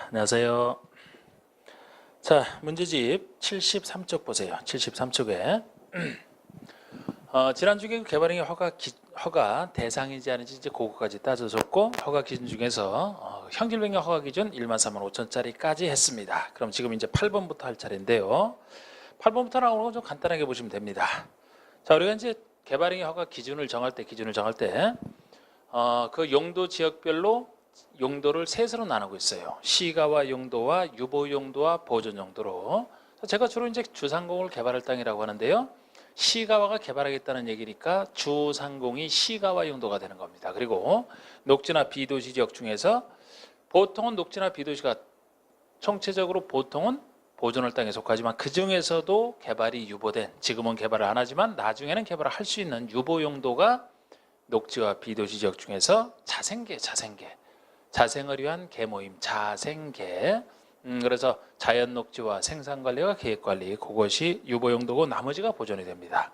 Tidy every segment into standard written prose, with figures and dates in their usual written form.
안녕하세요. 자, 문제집 73쪽 보세요. 73쪽에 지난주에 개발행위 허가 대상이지 아닌지 이제 그거까지 따져줬고, 허가 기준 중에서 형질병력 허가 기준 13,500원짜리까지 했습니다. 그럼 지금 이제 8번부터 할 차례인데요. 8번부터 나오는 건 좀 간단하게 보시면 됩니다. 자, 우리가 이제 개발행위 허가 기준을 정할 때 그 용도 지역별로 용도를 셋으로 나누고 있어요. 시가와 용도와 유보 용도와 보존 용도로. 제가 주로 이제 주상공을 개발할 땅이라고 하는데요. 시가와가 개발하겠다는 얘기니까 주상공이 시가와 용도가 되는 겁니다. 그리고 녹지나 비도시 지역 중에서 보통은 녹지나 비도시가 총체적으로 보통은 보존할 땅에 속하지만 그 중에서도 개발이 유보된, 지금은 개발을 안 하지만 나중에는 개발을 할 수 있는 유보 용도가 녹지와 비도시 지역 중에서 자생을 위한 개모임, 자생계. 그래서 자연 녹지와 생산 관리와 계획 관리, 그것이 유보 용도고 나머지가 보존이 됩니다.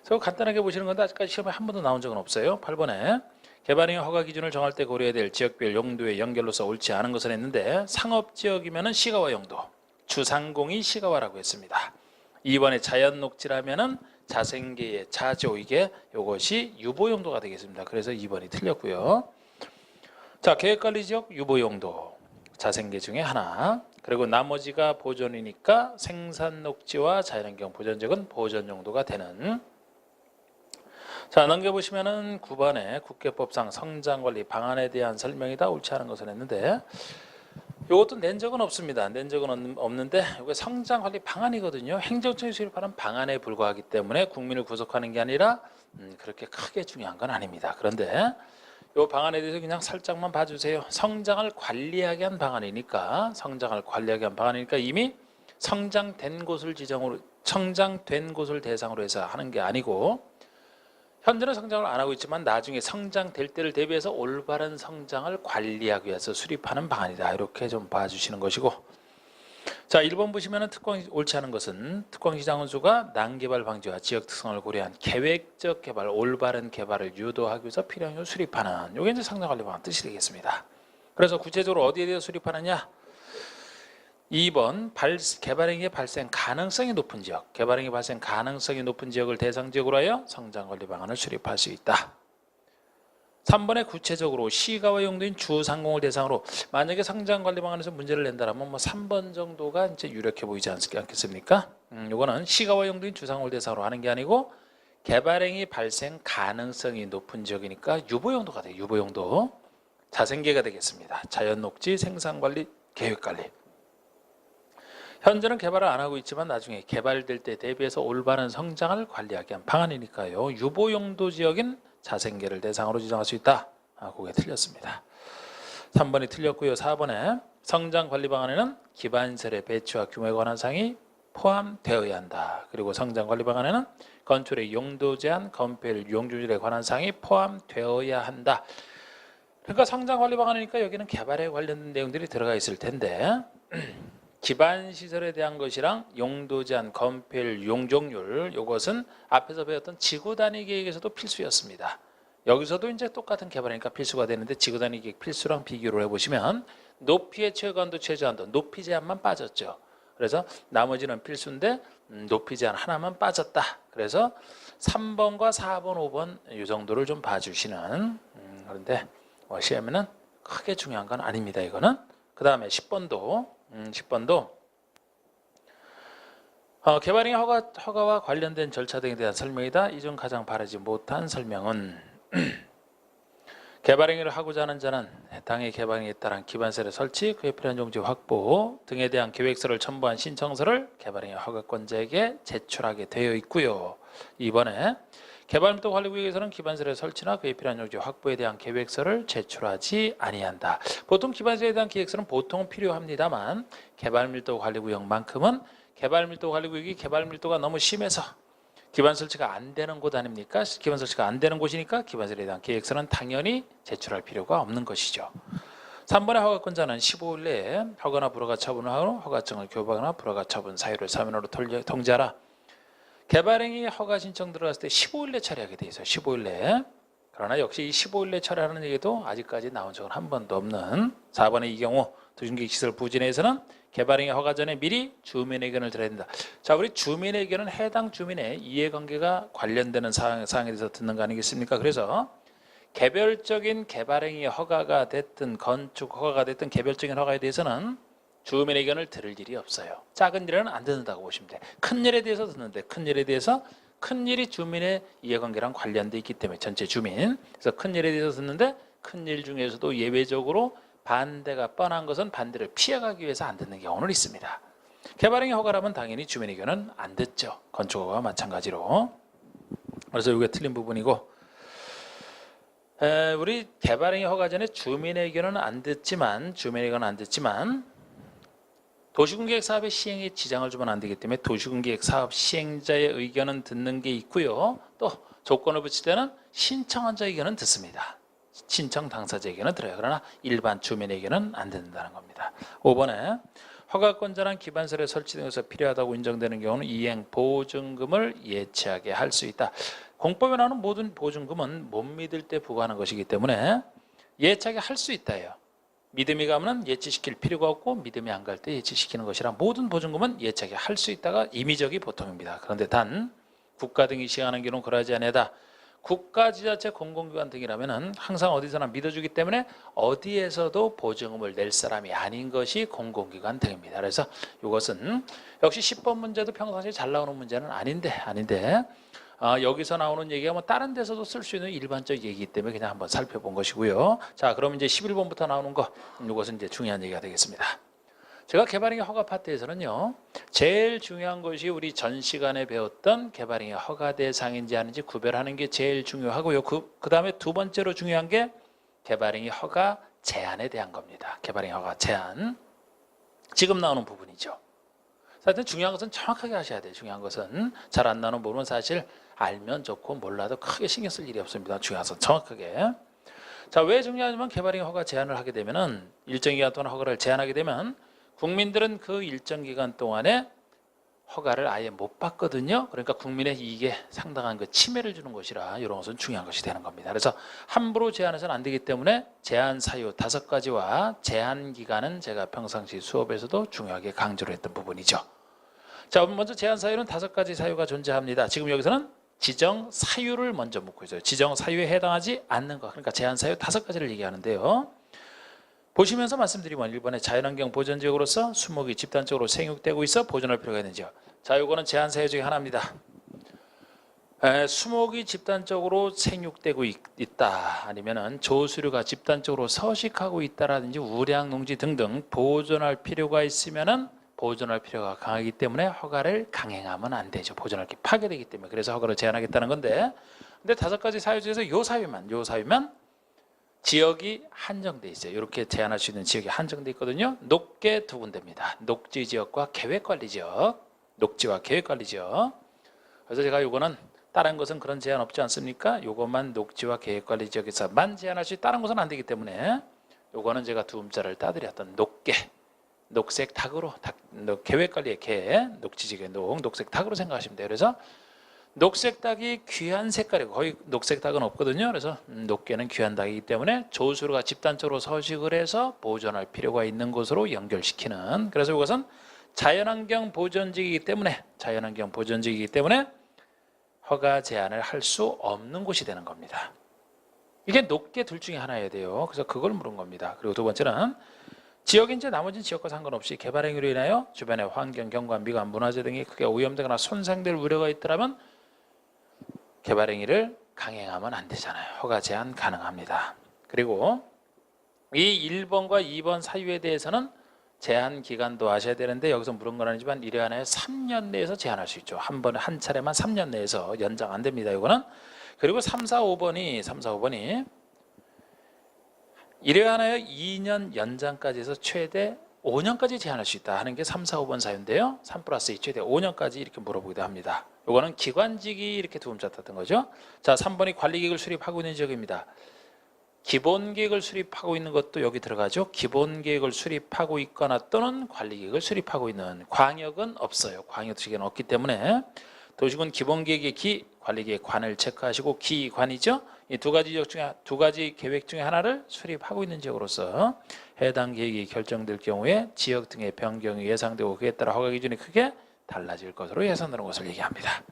그래서 간단하게 보시는 건데 아직까지 시험에 한 번도 나온 적은 없어요. 8번에 개발행위 허가 기준을 정할 때 고려해야 될 지역별 용도의 연결로서 옳지 않은 것은 했는데, 상업지역이면은 시가와 용도, 주상공이 시가와라고 했습니다. 2번에 자연 녹지라면은 자생계의 자조, 이것이 유보 용도가 되겠습니다. 그래서 2번이 틀렸고요. 자, 계획관리지역 유보용도 자생계 중에 하나, 그리고 나머지가 보존이니까 생산녹지와 자연환경 보존지역은 보존용도가 되는. 자, 넘겨보시면은 9번에 국회법상 성장관리 방안에 대한 설명이다, 옳지 않은 것을 했는데, 이것도 낸 적은 없습니다. 낸 적은 없는데 이게 성장관리 방안이거든요. 행정청이 수립하는 방안에 불과하기 때문에 국민을 구속하는 게 아니라 그렇게 크게 중요한 건 아닙니다. 그런데 이 방안에 대해서 그냥 살짝만 봐주세요. 성장을 관리하게 한 방안이니까, 이미 성장된 곳을 대상으로 해서 하는 게 아니고, 현재는 성장을 안 하고 있지만 나중에 성장될 때를 대비해서 올바른 성장을 관리하기 위해서 수립하는 방안이다. 이렇게 좀 봐주시는 것이고, 자, 1번 보시면은 옳지 않은 것은 특광시장 운수가 난개발 방지와 지역 특성을 고려한 계획적 개발, 올바른 개발을 유도하기 위해서 필요한 걸 수립하는, 이게 이제 성장관리 방안 뜻이 되겠습니다. 그래서 구체적으로 어디에 대해서 수립하느냐? 2번 개발행위 발생 가능성이 높은 지역, 을 대상 지역으로 하여 성장관리 방안을 수립할 수 있다. 3번에 구체적으로 시가와 용도인 주상공을 대상으로, 만약에 성장관리 방안에서 문제를 낸다라면 3번 정도가 이제 유력해 보이지 않겠습니까? 이거는 시가와 용도인 주상공을 대상으로 하는 게 아니고 개발행위 발생 가능성이 높은 지역이니까 유보용도가 돼요. 유보용도. 자생계가 되겠습니다. 자연녹지, 생산관리, 계획관리. 현재는 개발을 안 하고 있지만 나중에 개발될 때 대비해서 올바른 성장을 관리하게 한 방안이니까요. 유보용도 지역인 자생계를 대상으로 지정할 수 있다. 그게 틀렸습니다. 3번이 틀렸고요. 4번에 성장관리 방안에는 기반시설의 배치와 규모에 관한 사항이 포함되어야 한다. 그리고 성장관리 방안에는 건축의 용도 제한, 건폐율, 용적률에 관한 사항이 포함되어야 한다. 그러니까 성장관리 방안이니까 여기는 개발에 관련된 내용들이 들어가 있을 텐데, 기반시설에 대한 것이랑 용도 제한, 건폐율, 용적률, 이것은 앞에서 배웠던 지구단위 계획에서도 필수였습니다. 여기서도 이제 똑같은 개발이니까 필수가 되는데, 지구단위 계획 필수랑 비교를 해보시면 높이의 최고한도, 최저한도, 높이 제한만 빠졌죠. 그래서 나머지는 필수인데 높이 제한 하나만 빠졌다. 그래서 3번과 4번, 5번 이 정도를 좀 봐주시는. 그런데 시험에는 크게 중요한 건 아닙니다. 이거는. 그 다음에 10번도 개발행위 허가와 관련된 절차 등에 대한 설명이다. 이 중 가장 바르지 못한 설명은 개발행위를 하고자 하는 자는 해당의 개발행위에 따른 기반시설의 설치, 그에 필요한 용지 확보 등에 대한 계획서를 첨부한 신청서를 개발행위 허가권자에게 제출하게 되어 있고요. 2번에 개발밀도 관리구역에서는 기반시설의 설치나 그에 필요한 용지 확보에 대한 계획서를 제출하지 아니한다. 보통 기반시설에 대한 계획서는 보통 필요합니다만, 개발밀도 관리구역만큼은 개발밀도 관리구역이 개발밀도가 너무 심해서 기반 설치가 안 되는 곳 아닙니까? 기반 설치가 안 되는 곳이니까 기반시설에 대한 계획서는 당연히 제출할 필요가 없는 것이죠. 3번의 허가권자는 15일 내에 허가나 불허가 처분을 하고 허가증을 교부하거나 불허가 처분 사유를 서면으로 통지하라. 개발행위 허가 신청 들어갔을 때 15일 내 처리하게 돼 있어요. 15일 내에. 그러나 역시 이 15일 내 철회하는 얘기도 아직까지 나온 적은 한 번도 없는 4번의 이 경우 도시공객시설 부지 내에서는 개발행위 허가 전에 미리 주민의 의견을 들어야 된다. 자, 우리 주민의 의견은 해당 주민의 이해관계가 관련되는 사항에 대해서 듣는 거 아니겠습니까? 그래서 개별적인 개발행위 허가가 됐든 건축 허가가 됐든 개별적인 허가에 대해서는 주민의 의견을 들을 일이 없어요. 작은 일에는 안 듣는다고 보시면 돼. 큰 일에 대해서 듣는데 큰 일에 대해서 큰 일이 주민의 이해관계랑 관련돼 있기 때문에 전체 주민. 그래서 큰 일에 대해서 듣는데 큰 일 중에서도 예외적으로 반대가 뻔한 것은 반대를 피해가기 위해서 안 듣는 경우는 있습니다. 개발행위 허가라면 당연히 주민의 의견은 안 듣죠. 건축허가와 마찬가지로. 그래서 이게 틀린 부분이고 우리 개발행위 허가 전에 주민의 의견은 안 듣지만 도시공계획 사업의 시행에 지장을 주면 안 되기 때문에 도시공계획 사업 시행자의 의견은 듣는 게 있고요. 또 조건을 붙일 때는 신청한 자 의견은 듣습니다. 신청 당사자 의견은 들어요. 그러나 일반 주민의 의견은 안 듣는다는 겁니다. 5번에 허가권자는 기반설에 설치된 것에서 필요하다고 인정되는 경우는 이행 보증금을 예치하게 할 수 있다. 공법에 나오는 모든 보증금은 못 믿을 때 부과하는 것이기 때문에 예치하게 할 수 있다예요. 믿음이 가면 예치시킬 필요가 없고 믿음이 안 갈 때 예치시키는 것이라 모든 보증금은 예치하게 할 수 있다가 임의적이 보통입니다. 그런데 단 국가 등이 시행하는 경우는 그러하지 아니하다. 국가, 지자체, 공공기관 등이라면 항상 어디서나 믿어주기 때문에 어디에서도 보증금을 낼 사람이 아닌 것이 공공기관 등입니다. 그래서 이것은 역시 10번 문제도 평상시에 잘 나오는 문제는 아닌데 여기서 나오는 얘기가 뭐 다른 데서도 쓸 수 있는 일반적 얘기이기 때문에 그냥 한번 살펴본 것이고요. 자, 그럼 이제 11번부터 나오는 거, 이것은 이제 중요한 얘기가 되겠습니다. 제가 개발행위 허가 파트에서는요, 제일 중요한 것이 우리 전 시간에 배웠던 개발행위 허가 대상인지 아닌지 구별하는 게 제일 중요하고요. 그 다음에 두 번째로 중요한 게 개발행위 허가 제한에 대한 겁니다. 개발행위 허가 제한. 지금 나오는 부분이죠. 하여튼 중요한 것은 정확하게 하셔야 돼요. 중요한 것은 잘 안 나오는 부분은 사실 알면 좋고 몰라도 크게 신경 쓸 일이 없습니다. 중요한 것은 정확하게. 자, 왜 중요하냐면 개발행위 허가 제한을 하게 되면은 일정 기간 동안 허가를 제한하게 되면 국민들은 그 일정 기간 동안에 허가를 아예 못 받거든요. 그러니까 국민의 이익에 상당한 그 침해를 주는 것이라 이런 것은 중요한 것이 되는 겁니다. 그래서 함부로 제한해서는 안 되기 때문에 제한 사유 5가지와 제한 기간은 제가 평상시 수업에서도 중요하게 강조를 했던 부분이죠. 자, 먼저 제한 사유는 5가지 사유가 존재합니다. 지금 여기서는 지정 사유를 먼저 묻고 있어요. 지정 사유에 해당하지 않는 것. 그러니까 제한 사유 5가지를 얘기하는데요. 보시면서 말씀드리면 1번에 자연환경 보전지역으로서 수목이 집단적으로 생육되고 있어 보존할 필요가 있는 지역. 자, 이거는 제한 사유 중에 하나입니다. 수목이 집단적으로 생육되고 있다, 아니면은 조수류가 집단적으로 서식하고 있다라든지 우량 농지 등등 보존할 필요가 있으면은 보존할 필요가 강하기 때문에 허가를 강행하면 안 되죠. 보존할 게 파괴되기 때문에. 그래서 허가를 제한하겠다는 건데, 근데 5가지 사유 중에서 요 사유면 지역이 한정돼 있어요. 이렇게 제한할 수 있는 지역이 한정돼 있거든요. 녹게 2군데입니다. 녹지 지역과 계획관리 지역. 녹지와 계획관리 지역. 그래서 제가 요거는 다른 것은 그런 제한 없지 않습니까? 요것만 녹지와 계획관리 지역에서만 제한할 수 있고 다른 것은 안 되기 때문에 요거는 제가 두 음자를 따드렸던 녹게, 녹색 닭으로 계획관리의 개, 녹지 지역의 녹색 닭으로 생각하시면 돼요. 그래서 녹색 닭이 귀한 색깔이고 거의 녹색 닭은 없거든요. 그래서 녹게는 귀한 닭이기 때문에 조수류가 집단적으로 서식을 해서 보존할 필요가 있는 곳으로 연결시키는, 그래서 이것은 자연환경 보전지이기 때문에 허가 제한을 할 수 없는 곳이 되는 겁니다. 이게 녹게 둘 중에 하나여야 돼요. 그래서 그걸 물은 겁니다. 그리고 두 번째는 지역인 지 나머지 지역과 상관없이 개발행위로 인하여 주변의 환경, 경관, 미관, 문화재 등이 크게 오염되거나 손상될 우려가 있더라면 개발행위를 강행하면 안 되잖아요. 허가 제한 가능합니다. 그리고 이 1번과 2번 사유에 대해서는 제한 기간도 아셔야 되는데 여기서 물은 건 아니지만 1회 안에 3년 내에서 제한할 수 있죠. 한 번에 한 차례만 3년 내에서 연장 안 됩니다. 이거는. 그리고 3, 4, 5번이 1회 하나에 2년 연장까지 해서 최대 5년까지 제한할 수 있다 하는 게 3, 4, 5번 사유인데요. 3+2 최대 5년까지 이렇게 물어보기도 합니다. 이거는 기관직이 이렇게 두 음자 땄던 거죠. 자, 3번이 관리계획을 수립하고 있는 지역입니다. 기본계획을 수립하고 있는 것도 여기 들어가죠. 기본계획을 수립하고 있거나 또는 관리계획을 수립하고 있는 광역은 없어요. 광역 지역에는 없기 때문에 도시군 기본계획의 기, 관리계획 관을 체크하시고 기관이죠. 이 두 가지 지역 중에 두 가지 계획 중에 하나를 수립하고 있는 지역으로서 해당 계획이 결정될 경우에 지역 등의 변경이 예상되고 그에 따라 허가 기준이 크게 달라질 것으로 예상되는 것을 얘기합니다.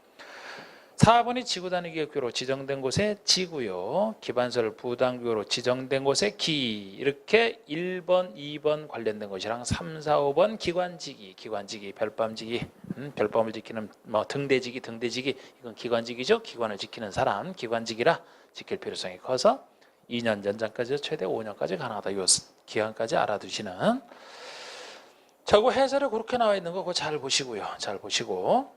4번이 지구 단위 계획표로 지정된 곳에 지구요, 기반설 부담구역으로 지정된 곳에 기, 이렇게 1번, 2번 관련된 것이랑 3, 4, 5번 기관지기, 별밤지기, 별밤을 지키는 뭐 등대지기, 이건 기관지기죠. 기관을 지키는 사람, 기관지기라 지킬 필요성이 커서 2년 연장까지 최대 5년까지 가능하다. 이 기간까지 알아두시는. 자, 그 해설에 그렇게 나와 있는 거 그거 잘 보시고요. 잘 보시고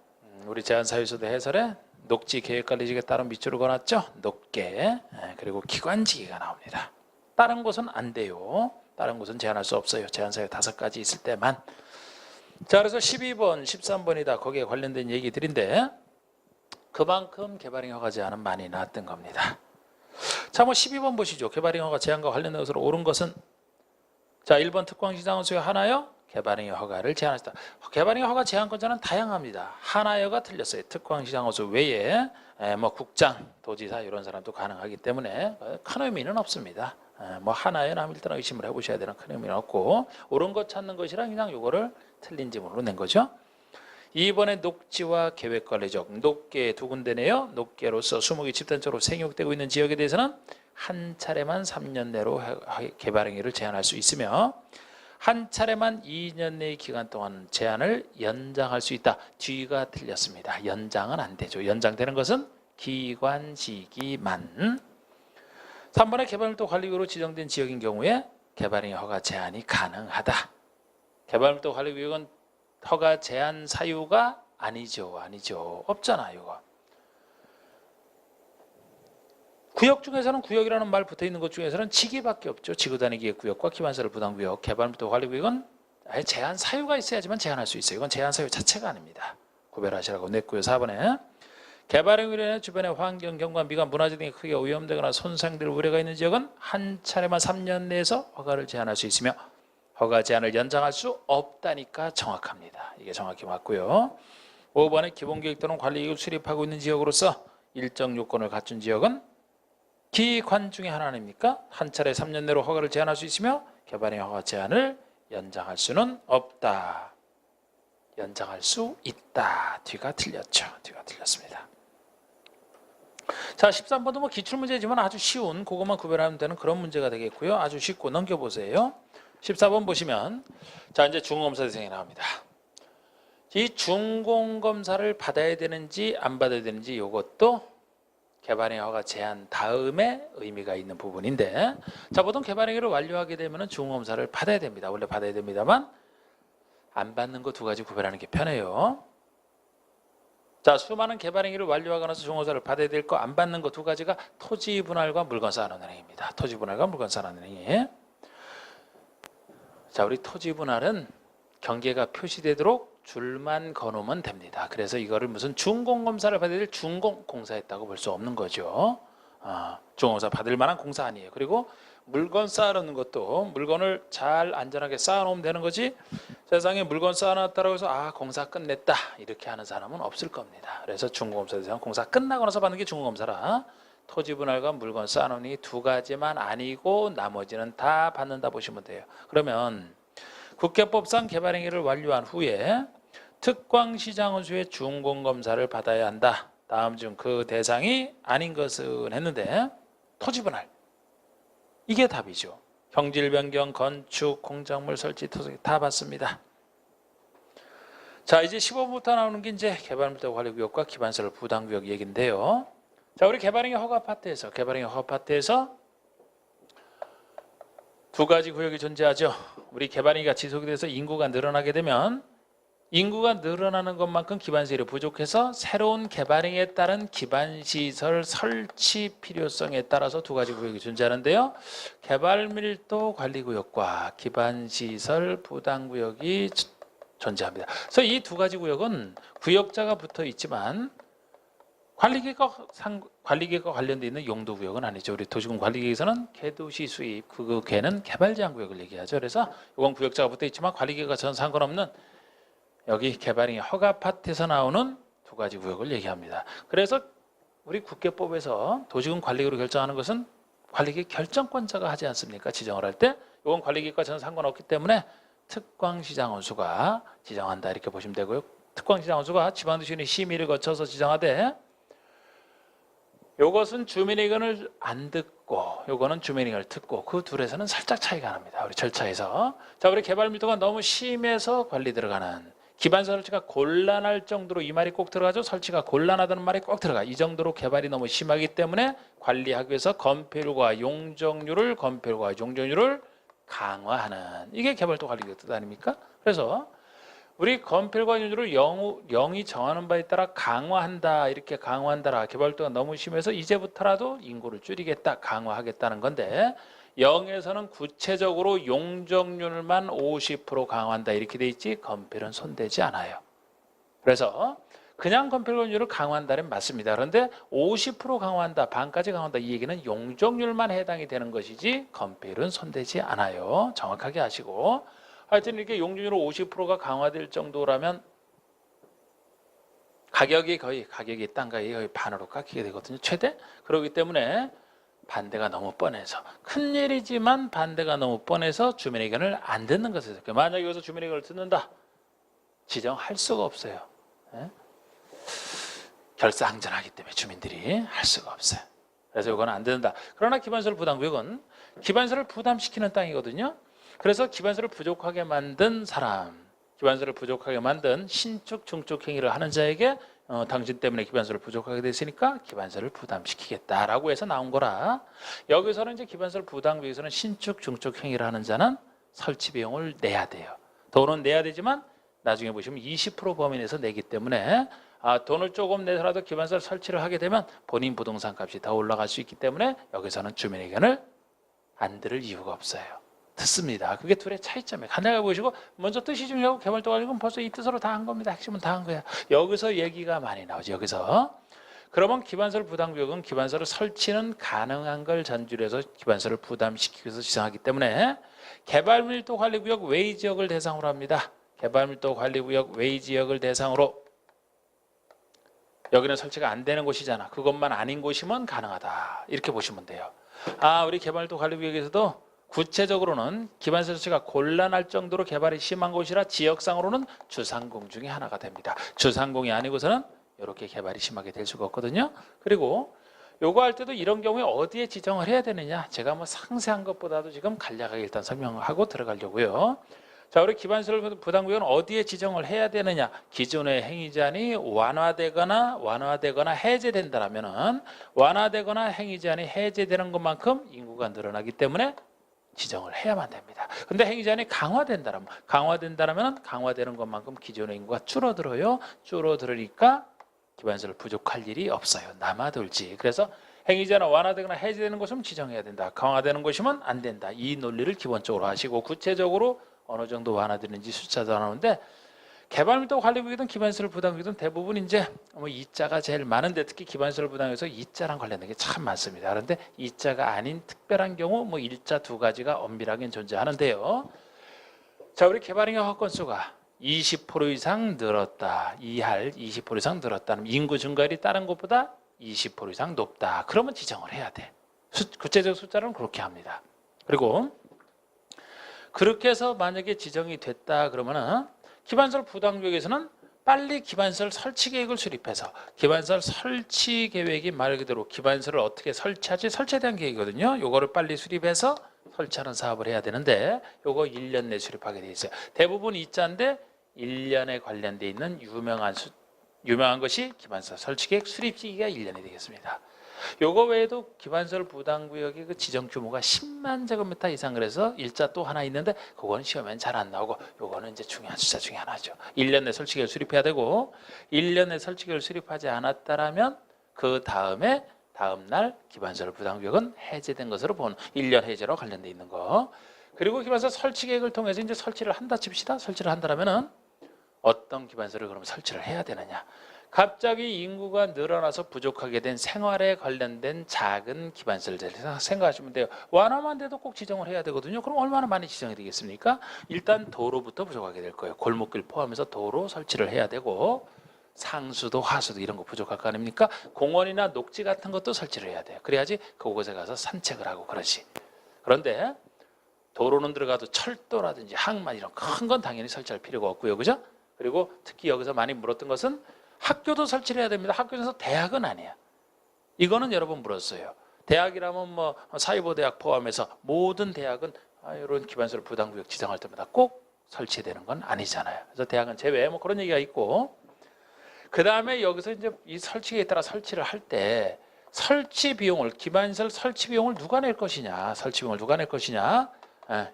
우리 제한사유서도 해설에 녹지 계획관리직에 따른 밑줄을 그어놨죠. 녹계 그리고 기관지기가 나옵니다. 다른 곳은 안 돼요. 다른 곳은 제한할 수 없어요. 제한사유 5가지 있을 때만. 자, 그래서 12번, 13번이다. 거기에 관련된 얘기들인데 그만큼 개발행 허가 제한은 많이 나왔던 겁니다. 자, 뭐 12번 보시죠. 개발행 허가 제한과 관련된 것으로 옳은 것은 자, 1번 특광시장은 수요 하나요? 개발행위 허가를 제한할 수 있다. 개발행위 허가 제한권자는 다양합니다. 하나여가 틀렸어요. 특광시장 호수 외에 뭐 국장, 도지사 이런 사람도 가능하기 때문에 큰 의미는 없습니다. 뭐 하나여나 일단 의심을 해보셔야 되는 큰 의미는 없고 옳은 것 찾는 것이랑 그냥 요거를 틀린 지문으로 낸 거죠. 2번에 녹지와 계획관리적 녹계 두 군데네요. 녹계로서 수목이 집단적으로 생육되고 있는 지역에 대해서는 한 차례만 3년 내로 개발행위를 제한할 수 있으며 한 차례만 2년 내의 기간 동안 제한을 연장할 수 있다. 뒤가 틀렸습니다. 연장은 안 되죠. 연장되는 것은 기관지기만. 3번의 개발물도 관리구역으로 지정된 지역인 경우에 개발행위 허가 제한이 가능하다. 개발물도 관리구역은 허가 제한 사유가 아니죠. 없잖아요. 이거. 구역 중에서는 구역이라는 말 붙어있는 것 중에서는 지기밖에 없죠. 지구단위기획구역과 기반시설 부담구역, 개발물도 관리구역은 아예 제한 사유가 있어야지만 제한할 수 있어요. 이건 제한 사유 자체가 아닙니다. 구별하시라고 냈고요. 4번에 개발행위로 인해 주변의 환경, 경관, 미관, 문화재 등이 크게 오염되거나 손상될 우려가 있는 지역은 한 차례만 3년 내에서 허가를 제한할 수 있으며 허가 제한을 연장할 수 없다니까 정확합니다. 이게 정확히 맞고요. 5번에 기본계획 또는 관리계획을 수립하고 있는 지역으로서 일정 요건을 갖춘 지역은 기관 중에 하나 아닙니까? 한 차례 3년 내로 허가를 제한할 수 있으며 개발행위 허가 제한을 연장할 수는 없다. 연장할 수 있다. 뒤가 틀렸죠. 뒤가 틀렸습니다. 자, 13번도 뭐 기출문제지만 아주 쉬운 그것만 구별하면 되는 그런 문제가 되겠고요. 아주 쉽고 넘겨보세요. 14번 보시면 자, 이제 중공검사 대상이 나옵니다. 이 중공검사를 받아야 되는지 안 받아야 되는지 이것도 개발행위 허가 제한 다음에 의미가 있는 부분인데 자, 보통 개발행위를 완료하게 되면 중공검사를 받아야 됩니다. 원래 받아야 됩니다만 안 받는 거 2가지 구별하는 게 편해요. 자, 수많은 개발행위를 완료하고 나서 중공검사를 받아야 될 거 안 받는 거 2가지가 토지분할과 물건 쌓아놓는 행위입니다. 토지분할과 물건 쌓아놓는 행위. 자, 우리 토지분할은 경계가 표시되도록 줄만 거놓으면 됩니다. 그래서 이거를 무슨 준공검사를 받아야 될 준공공사했다고 볼 수 없는 거죠. 중공검사 받을 만한 공사 아니에요. 그리고 물건 쌓아놓는 것도 물건을 잘 안전하게 쌓아놓으면 되는 거지 세상에 물건 쌓아놨다고 해서 공사 끝냈다 이렇게 하는 사람은 없을 겁니다. 그래서 준공검사 대상 공사 끝나고 나서 받는 게 준공검사라 토지분할과 물건 쌓아놓는 이 2가지만 아니고 나머지는 다 받는다 보시면 돼요. 그러면 국회법상 개발행위를 완료한 후에 특광시장호수의 준공검사를 받아야 한다. 다음 중 그 대상이 아닌 것은 했는데 토지분할 이게 답이죠. 형질 변경, 건축, 공작물 설치, 토지 다 받습니다. 자, 이제 15번부터 나오는 게 이제 개발물도 관리구역과 기반시설 부담구역 얘기인데요. 자, 우리 개발행위 허가 파트에서 2가지 구역이 존재하죠. 우리 개발행위가 지속이 돼서 인구가 늘어나게 되면 인구가 늘어나는 것만큼 기반시설이 부족해서 새로운 개발행위에 따른 기반시설 설치 필요성에 따라서 2가지 구역이 존재하는데요. 개발밀도 관리구역과 기반시설 부담구역이 존재합니다. 그래서 이 2가지 구역은 구역자가 붙어 있지만 관리계획과 관련되어 있는 용도구역은 아니죠. 우리 도시군 관리계획에서는 개도시 수입, 그 개는 개발제한구역을 얘기하죠. 그래서 이건 구역자가 붙어 있지만 관리계획과 전 상관없는 여기 개발행위 허가 파트에서 나오는 두 가지 구역을 얘기합니다. 그래서 우리 국회법에서 도시군 관리구를 결정하는 것은 관리기 결정권자가 하지 않습니까? 지정을 할 때. 이건 관리기과 전혀 상관없기 때문에 특광시장원수가 지정한다 이렇게 보시면 되고요. 특광시장원수가 지방도시군의 심의를 거쳐서 지정하되 요것은 주민의견을 안 듣고 요거는 주민의견을 듣고 그 둘에서는 살짝 차이가 납니다. 우리 절차에서. 자, 우리 개발 밀도가 너무 심해서 관리 들어가는 기반 설치가 곤란할 정도로 이 말이 꼭 들어가죠. 설치가 곤란하다는 말이 꼭 들어가. 이 정도로 개발이 너무 심하기 때문에 관리하기 위해서 건폐율과 용적률을 강화하는 이게 개발도 관리의 뜻 아닙니까? 그래서 우리 건폐율과 용적률을 0이 정하는 바에 따라 강화한다. 이렇게 강화한다라. 개발도가 너무 심해서 이제부터라도 인구를 줄이겠다. 강화하겠다는 건데 0에서는 구체적으로 용적률만 50% 강화한다. 이렇게 돼 있지 건폐율은 손대지 않아요. 그래서 그냥 건폐율을 강화한다는 맞습니다. 그런데 50% 강화한다. 반까지 강화한다. 이 얘기는 용적률만 해당이 되는 것이지 건폐율은 손대지 않아요. 정확하게 아시고. 하여튼 이렇게 용적률 50%가 강화될 정도라면 가격이 땅 가격이 거의 반으로 깎이게 되거든요. 최대. 그렇기 때문에 반대가 너무 뻔해서 큰일이지만 반대가 너무 뻔해서 주민의 의견을 안 듣는 것이죠. 만약에 여기서 주민의 의견을 듣는다. 지정할 수가 없어요. 네? 결사항전하기 때문에 주민들이 할 수가 없어요. 그래서 이건 안 듣는다. 그러나 기반시설 부담구역은 기반시설을 부담시키는 땅이거든요. 그래서 기반시설을 부족하게 만든 사람, 기반시설을 부족하게 만든 신축, 중축 행위를 하는 자에게 당신 때문에 기반시설을 부족하게 됐으니까 기반시설을 부담시키겠다라고 해서 나온 거라. 여기서는 이제 기반시설 부담구역에서는 신축, 중축 행위를 하는 자는 설치 비용을 내야 돼요. 돈은 내야 되지만 나중에 보시면 20% 범위 내에서 내기 때문에 돈을 조금 내서라도 기반시설 설치를 하게 되면 본인 부동산 값이 더 올라갈 수 있기 때문에 여기서는 주민의 의견을 안 들을 이유가 없어요. 듣습니다. 그게 둘의 차이점이에요. 간단하게 보시고 먼저 뜻이 중요하고 개발도 가지고 벌써 이 뜻으로 다 한 겁니다. 핵심은 다 한 거예요. 여기서 얘기가 많이 나오죠. 여기서. 그러면 기반시설 부담구역은 기반시설을 설치는 가능한 걸 전제로 해서 기반시설을 부담시키기 위해서 지정하기 때문에 개발밀도 관리구역 외의 지역을 대상으로 합니다. 개발밀도 관리구역 외의 지역을 대상으로 여기는 설치가 안 되는 곳이잖아. 그것만 아닌 곳이면 가능하다. 이렇게 보시면 돼요. 우리 개발밀도 관리구역에서도 구체적으로는 기반시설 설치가 곤란할 정도로 개발이 심한 곳이라 지역상으로는 주상공 중에 하나가 됩니다. 주상공이 아니고서는 이렇게 개발이 심하게 될 수가 없거든요. 그리고 요거 할 때도 이런 경우에 어디에 지정을 해야 되느냐. 제가 뭐 상세한 것보다도 지금 간략하게 일단 설명하고 들어가려고요. 자, 우리 기반시설 부담구역은 어디에 지정을 해야 되느냐. 기존의 행위제한이 완화되거나 해제된다라면은 완화되거나 행위제한이 해제되는 것만큼 인구가 늘어나기 때문에 지정을 해야만 됩니다. 근데 행위제한이 강화된다면 강화되는 것만큼 기존의 인구가 줄어들어요. 줄어들으니까 기반시설 부족할 일이 없어요. 남아돌지. 그래서 행위제한이 완화되거나 해제되는 것이면 지정해야 된다. 강화되는 것이면 안 된다. 이 논리를 기본적으로 하시고 구체적으로 어느 정도 완화되는지 숫자도 나오는데 개발밀도 관리구역이든 기반시설 부담구역이든 대부분 이제 이자가 제일 많은데 특히 기반시설 부담구역에서 이자랑 관련된 게 참 많습니다. 그런데 이자가 아닌 특별한 경우 일자 두 가지가 엄밀하게 존재하는데요. 자, 우리 개발행위 건수가 20% 이상 늘었다. 20% 이상 늘었다는 인구 증가율이 다른 것보다 20% 이상 높다. 그러면 지정을 해야 돼. 구체적 숫자는 그렇게 합니다. 그리고 그렇게 해서 만약에 지정이 됐다 그러면은 기반시설 부담구역에서는 빨리 기반시설 설치 계획을 수립해서 기반시설 설치 계획이 말 그대로 기반시설을 어떻게 설치하지 설치에 대한 계획이거든요. 요거를 빨리 수립해서 설치하는 사업을 해야 되는데 요거 1년 내에 수립하게 돼 있어요. 대부분 이자인데 1년에 관련돼 있는 유명한 것이 기반시설 설치 계획 수립 시기가 1년이 되겠습니다. 요거 외에도 기반시설 부담구역의 그 지정 규모가 10만 제곱미터 이상 그래서 일자 또 하나 있는데 그거는 시험엔 잘 안 나오고 요거는 이제 중요한 숫자 중에 하나죠. 1년 내 설치계획을 수립해야 되고 1년 내 설치계획을 수립하지 않았다라면 그 다음 날 기반시설 부담구역은 해제된 것으로 보는 1년 해제로 관련돼 있는 거. 그리고 기반시설 설치계획을 통해서 이제 설치를 한다 칩시다. 설치를 한다라면은 어떤 기반시설을 그럼 설치를 해야 되느냐. 갑자기 인구가 늘어나서 부족하게 된 생활에 관련된 작은 기반시설들 생각하시면 돼요. 완화만 돼도 꼭 지정을 해야 되거든요. 그럼 얼마나 많이 지정이 되겠습니까? 일단 도로부터 부족하게 될 거예요. 골목길 포함해서 도로 설치를 해야 되고 상수도 하수도 이런 거 부족할 거 아닙니까? 공원이나 녹지 같은 것도 설치를 해야 돼요. 그래야지 그곳에 가서 산책을 하고 그러지. 그런데 도로는 들어가도 철도라든지 항만 이런 큰 건 당연히 설치할 필요가 없고요. 그죠? 그리고 특히 여기서 많이 물었던 것은 학교도 설치를 해야 됩니다. 학교에서 대학은 아니에요. 이거는 여러 번 물었어요. 대학이라면 뭐 사이버대학 포함해서 모든 대학은 이런 기반시설 부담구역 지정할 때마다 꼭 설치되는 건 아니잖아요. 그래서 대학은 제외 뭐 그런 얘기가 있고, 그 다음에 여기서 이제 이 설치에 따라 설치를 할 때 설치 비용을, 기반시설 설치 비용을 누가 낼 것이냐, 설치 비용을 누가 낼 것이냐,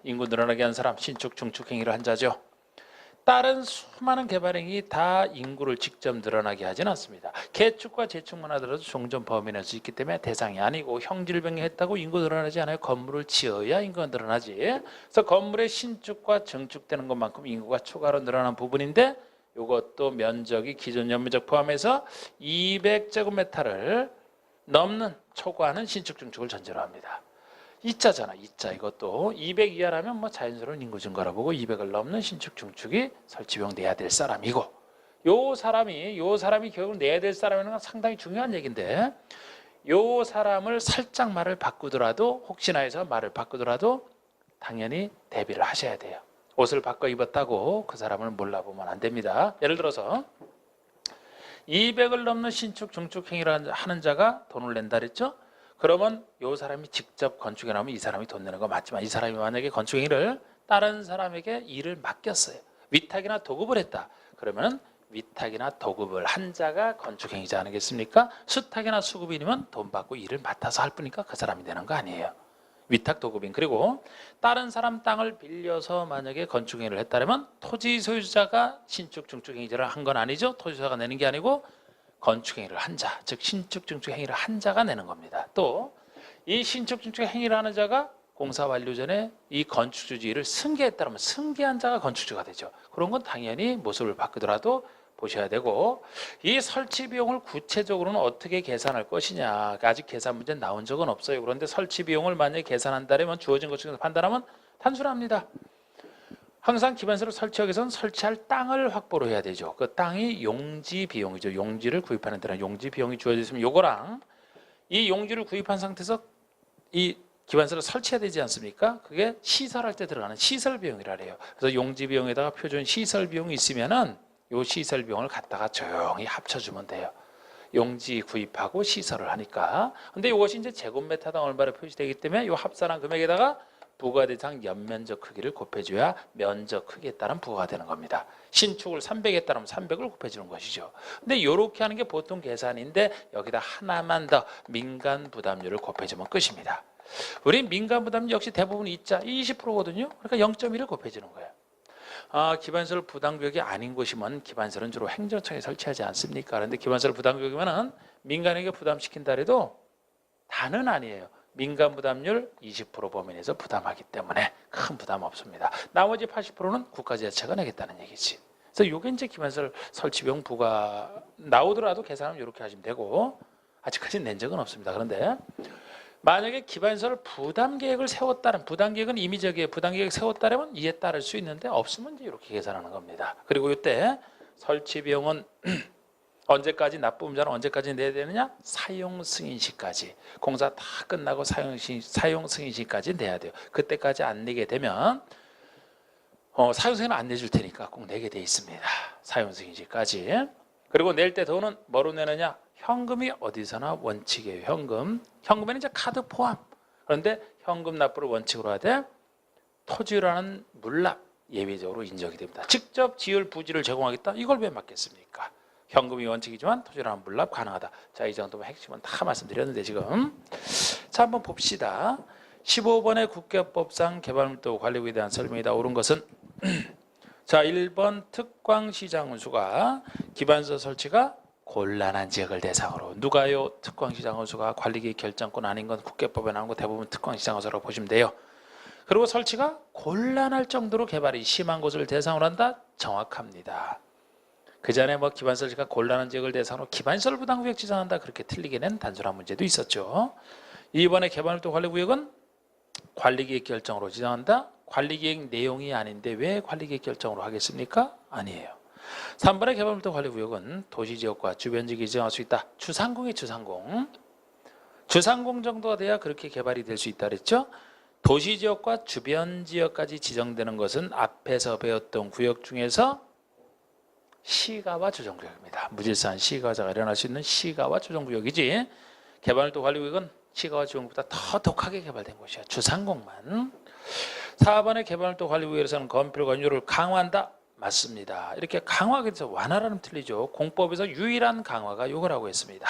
인구 늘어나게 한 사람, 신축 중축 행위를 한 자죠. 다른 수많은 개발행위 다 인구를 직접 늘어나게 하진 않습니다. 개축과 재축만 하더라도 종전 범위 내에 수 있기 때문에 대상이 아니고, 형질병했다고 인구 늘어나지 않아요. 건물을 지어야 인구가 늘어나지. 그래서 건물의 신축과 증축되는 것만큼 인구가 추가로 늘어난 부분인데, 이것도 면적이 기존 연면적 포함해서 200제곱미터를 넘는 초과하는 신축 증축을 전제로 합니다. 2자잖아. 2자. 이것도 200 이하라면 뭐 자연스러운 인구 증가라 보고 200을 넘는 신축 중축이 설치비용 내야 될 사람이고, 요 사람이 결국 내야 될 사람이라는 건 상당히 중요한 얘기인데, 요 사람을 살짝 말을 바꾸더라도, 혹시나 해서 말을 바꾸더라도 당연히 대비를 하셔야 돼요. 옷을 바꿔 입었다고 그 사람을 몰라보면 안 됩니다. 예를 들어서 200을 넘는 신축 중축 행위를 하는 자가 돈을 낸다 그랬죠? 그러면 이 사람이 직접 건축에 나오면 이 사람이 돈 내는 거 맞지만, 이 사람이 만약에 건축행위를 다른 사람에게 일을 맡겼어요. 위탁이나 도급을 했다. 그러면 위탁이나 도급을 한 자가 건축행위자 아니겠습니까? 수탁이나 수급인이면 돈 받고 일을 맡아서 할 뿐이니까 그 사람이 되는 거 아니에요. 위탁 도급인. 그리고 다른 사람 땅을 빌려서 만약에 건축행위를 했다면 토지 소유자가 신축 중축 행위를 한 건 아니죠. 토지소유자가 내는 게 아니고 건축행위를 한 자, 즉 신축 중축 행위를 한 자가 내는 겁니다. 또 이 신축 중축 행위를 하는 자가 공사 완료 전에 이 건축주지를 승계했다면 승계한 자가 건축주가 되죠. 그런 건 당연히 모습을 바꾸더라도 보셔야 되고, 이 설치 비용을 구체적으로는 어떻게 계산할 것이냐, 아직 계산 문제 나온 적은 없어요. 그런데 설치 비용을 만약에 계산한다면 주어진 것 중에서 판단하면 단순합니다. 항상 기반시설을 설치하기 위해서는 설치할 땅을 확보를 해야 되죠. 그 땅이 용지 비용이죠. 용지를 구입하는 데는 용지 비용이 주어져 있으면 요거랑 이 용지를 구입한 상태에서 이 기반시설을 설치해야 되지 않습니까? 그게 시설할 때 들어가는 시설 비용이라 해요. 그래서 용지 비용에다가 표준 시설 비용이 있으면은 요 시설 비용을 갖다가 조용히 합쳐주면 돼요. 용지 구입하고 시설을 하니까. 근데 이것이 이제 제곱미터당 얼마로 표시되기 때문에 요 합산한 금액에다가 부가대상 연면적 크기를 곱해줘야 면적 크기에 따른 부가가 되는 겁니다. 신축을 300에 따르면 300을 곱해주는 것이죠. 근데 이렇게 하는 게 보통 계산인데, 여기다 하나만 더 민간 부담률을 곱해주면 끝입니다. 우리 민간 부담률 역시 대부분 있자 20%거든요. 그러니까 0.1을 곱해주는 거예요. 기반시설 부담구역이 아닌 곳이면 기반시설은 주로 행정청에 설치하지 않습니까? 그런데 기반시설 부담구역이면 민간에게 부담시킨다 해도 다는 아니에요. 민간 부담률 20% 범위 내에서 부담하기 때문에 큰 부담 없습니다. 나머지 80%는 국가지자체가 내겠다는 얘기지. 그래서 이게 이제 기반시설 설치 비용 부가 나오더라도 계산하면 이렇게 하시면 되고, 아직까지는 낸 적은 없습니다. 그런데 만약에 기반시설 부담 계획을 세웠다면, 부담 계획은 임의적이에요. 부담 계획 세웠다면 이에 따를 수 있는데, 없으면 이제 이렇게 계산하는 겁니다. 그리고 이때 설치 비용은 언제까지, 납부음자는 언제까지 내야 되느냐? 사용 승인 시까지. 공사 다 끝나고 사용 승인 시까지 내야 돼요. 그때까지 안 내게 되면 사용 승인은 안 내줄 테니까 꼭 내게 돼 있습니다. 사용 승인 시까지. 그리고 낼 때 돈은 뭐로 내느냐? 현금이 어디서나 원칙이에요. 현금에는 이제 카드 포함. 그런데 현금 납부를 원칙으로 하되 토지라는 물납 예외적으로 인정이 됩니다. 직접 지을 부지를 제공하겠다? 이걸 왜 막겠습니까? 현금이 원칙이지만 토지라는 물납 가능하다. 자, 이 정도면 핵심은 다 말씀드렸는데 지금. 자, 한번 봅시다. 15번의 국가법상 개발물도 관리구에 대한 설명이다. 옳은 것은 자, 1번 특광시장 운수가 기반시설 설치가 곤란한 지역을 대상으로. 누가요? 특광시장 운수가 관리계획 결정권 아닌 건 국계법에 나온 거 대부분 특광시장 운수라고 보시면 돼요. 그리고 설치가 곤란할 정도로 개발이 심한 곳을 대상으로 한다? 정확합니다. 그 전에 뭐 기반시설 설치가 곤란한 지역을 대상으로 기반시설 부담구역 지정한다, 그렇게 틀리게 낸 단순한 문제도 있었죠. 이번에 개발물도 관리구역은 관리계획 결정으로 지정한다? 관리계획 내용이 아닌데 왜 관리계획 결정으로 하겠습니까? 아니에요. 3번의 개발물도 관리구역은 도시지역과 주변지역이 지정할 수 있다. 주상공이 주상공. 주상공 정도가 돼야 그렇게 개발이 될 수 있다 그랬죠. 도시지역과 주변지역까지 지정되는 것은 앞에서 배웠던 구역 중에서 시가와 조정구역입니다. 무질서한 시가자가 일어날 수 있는 시가와 조정구역이지 개발물도 관리구역은 시가와 조정구역보다 더 독하게 개발된 곳이야. 주상공만. 4번의 개발물도 관리구역에서는 건폐율 관유를 강화한다. 맞습니다. 이렇게 강화하게 돼서 완화라는 틀리죠. 공법에서 유일한 강화가 요거라고 했습니다.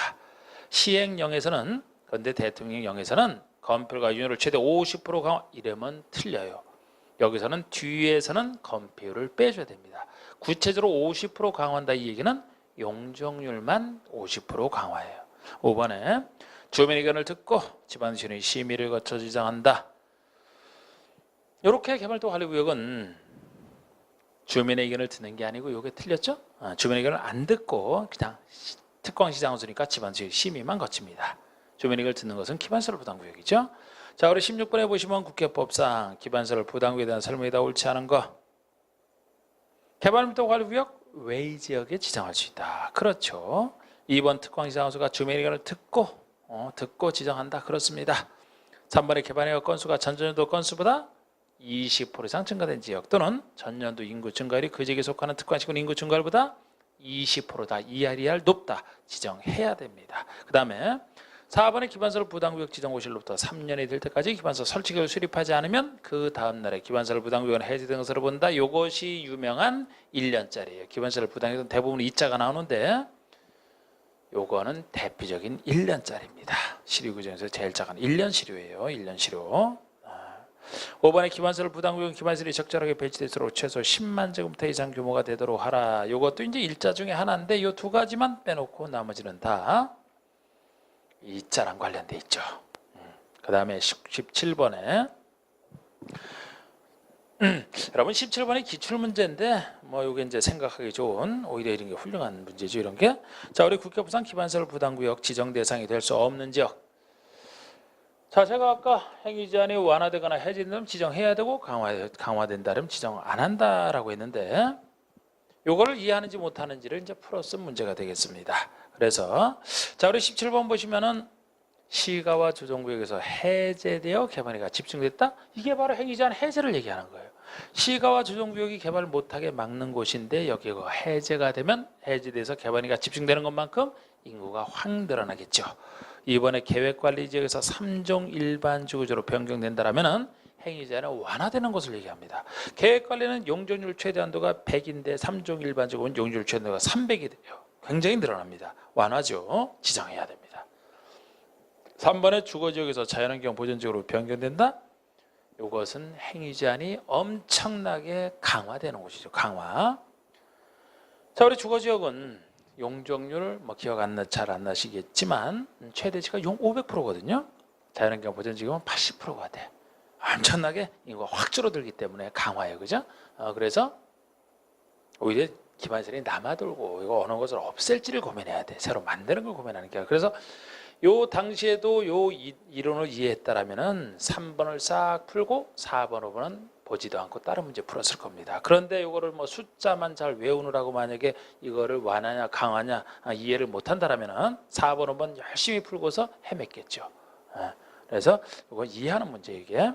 시행령에서는 그런데 대통령령에서는 건폐율 관유를 최대 50% 강화 이러면 틀려요. 여기서는 뒤에서는 건폐율을 빼줘야 됩니다. 구체적으로 50% 강화한다 이 얘기는 용적률만 50% 강화해요. 5번에 주민 의견을 듣고 지방시의 심의를 거쳐 지정한다. 이렇게 개발도 관리구역은 주민의 의견을 듣는 게 아니고 이게 틀렸죠? 주민의 의견을 안 듣고 그냥 특광시장소니까 지방시의 심의만 거칩니다. 주민의 의견을 듣는 것은 기반시설 부담구역이죠. 자, 우리 16번에 보시면 국회법상 기반시설 부담구역에 대한 설명이다 옳지 않은 거. 개발물도 관리구역 외의 지역에 지정할 수 있다. 그렇죠. 2번 특광시장소가 주민의 의견을 듣고 지정한다. 그렇습니다. 3번의 개발의 건수가 전년도 건수보다 20% 이상 증가된 지역 또는 전년도 인구 증가율이 그 지역에 속하는 특관시군 인구 증가율보다 20%다 이하리알 높다 지정해야 됩니다. 그 다음에 4번의 기반시설 부담구역 지정고시로부터 3년이 될 때까지 기반시설 설치계획을 수립하지 않으면 그 다음날에 기반시설 부담구역은 해제된 것으로 본다. 이것이 유명한 1년짜리예요. 기반시설 부담구역은 대부분 2자가 나오는데 요거는 대표적인 1년짜리입니다. 시류 규정에서 제일 작은 1년 시류예요. 1년 시류. 5번의 기반시설 부담구역은 기반시설이 적절하게 배치될수록 최소 10만 제곱미터 이상 규모가 되도록 하라. 이것도 이제 일자 중에 하나인데 이 두 가지만 빼놓고 나머지는 다 이자랑 관련돼 있죠. 그 다음에 17번에 여러분 17번이 기출문제인데 뭐 이게 이제 생각하기 좋은 오히려 이런 게 훌륭한 문제죠. 이런 게. 자, 우리 국회법상 기반시설 부담구역 지정 대상이 될 수 없는 지역. 자, 제가 아까 행위 제한이 완화되거나 해제되면 지정해야 되고 강화된다 그러면 지정 안 한다라고 했는데 요거를 이해하는지 못하는지를 이제 풀어쓴 문제가 되겠습니다. 그래서 자, 우리 17번 보시면은 시가와 조정구역에서 해제되어 개발이 집중됐다. 이게 바로 행위 제한 해제를 얘기하는 거예요. 시가와 조정구역이 개발을 못하게 막는 곳인데 여기가 해제가 되면 해제돼서 개발이 집중되는 것만큼 인구가 확 늘어나겠죠. 이번에 계획관리지역에서 3종 일반주거지로 변경된다라면은 행위 제한은 완화되는 것을 얘기합니다. 계획관리는 용적률 최대한도가 100인데 3종 일반주거는 용적률 최대한도가 300이 돼요. 굉장히 늘어납니다. 완화죠. 지정해야 됩니다. 3번에 주거지역에서 자연환경 보전지역으로 변경된다. 이것은 행위 제한이 엄청나게 강화되는 곳이죠. 강화. 자, 우리 주거지역은 용적률 기억 잘 안 나시겠지만 최대치가 용 500%거든요. 자연환경 보전지역은 80%가 돼. 엄청나게 인구가 확 줄어들기 때문에 강화예요. 그죠? 그래서 오히려 기반시설이 남아돌고 이거 어느 것을 없앨지를 고민해야 돼. 새로 만드는 걸 고민하는 게. 그래서 요 당시에도 요 이론을 이해했다라면은 3번을 싹 풀고 4번, 5번은 보지도 않고 다른 문제 풀었을 겁니다. 그런데 이거를 뭐 숫자만 잘 외우느라고 만약에 이거를 완화냐 강화냐 이해를 못한다라면은 4번, 5번 열심히 풀고서 헤맸겠죠. 그래서 이거 이해하는 문제 이게.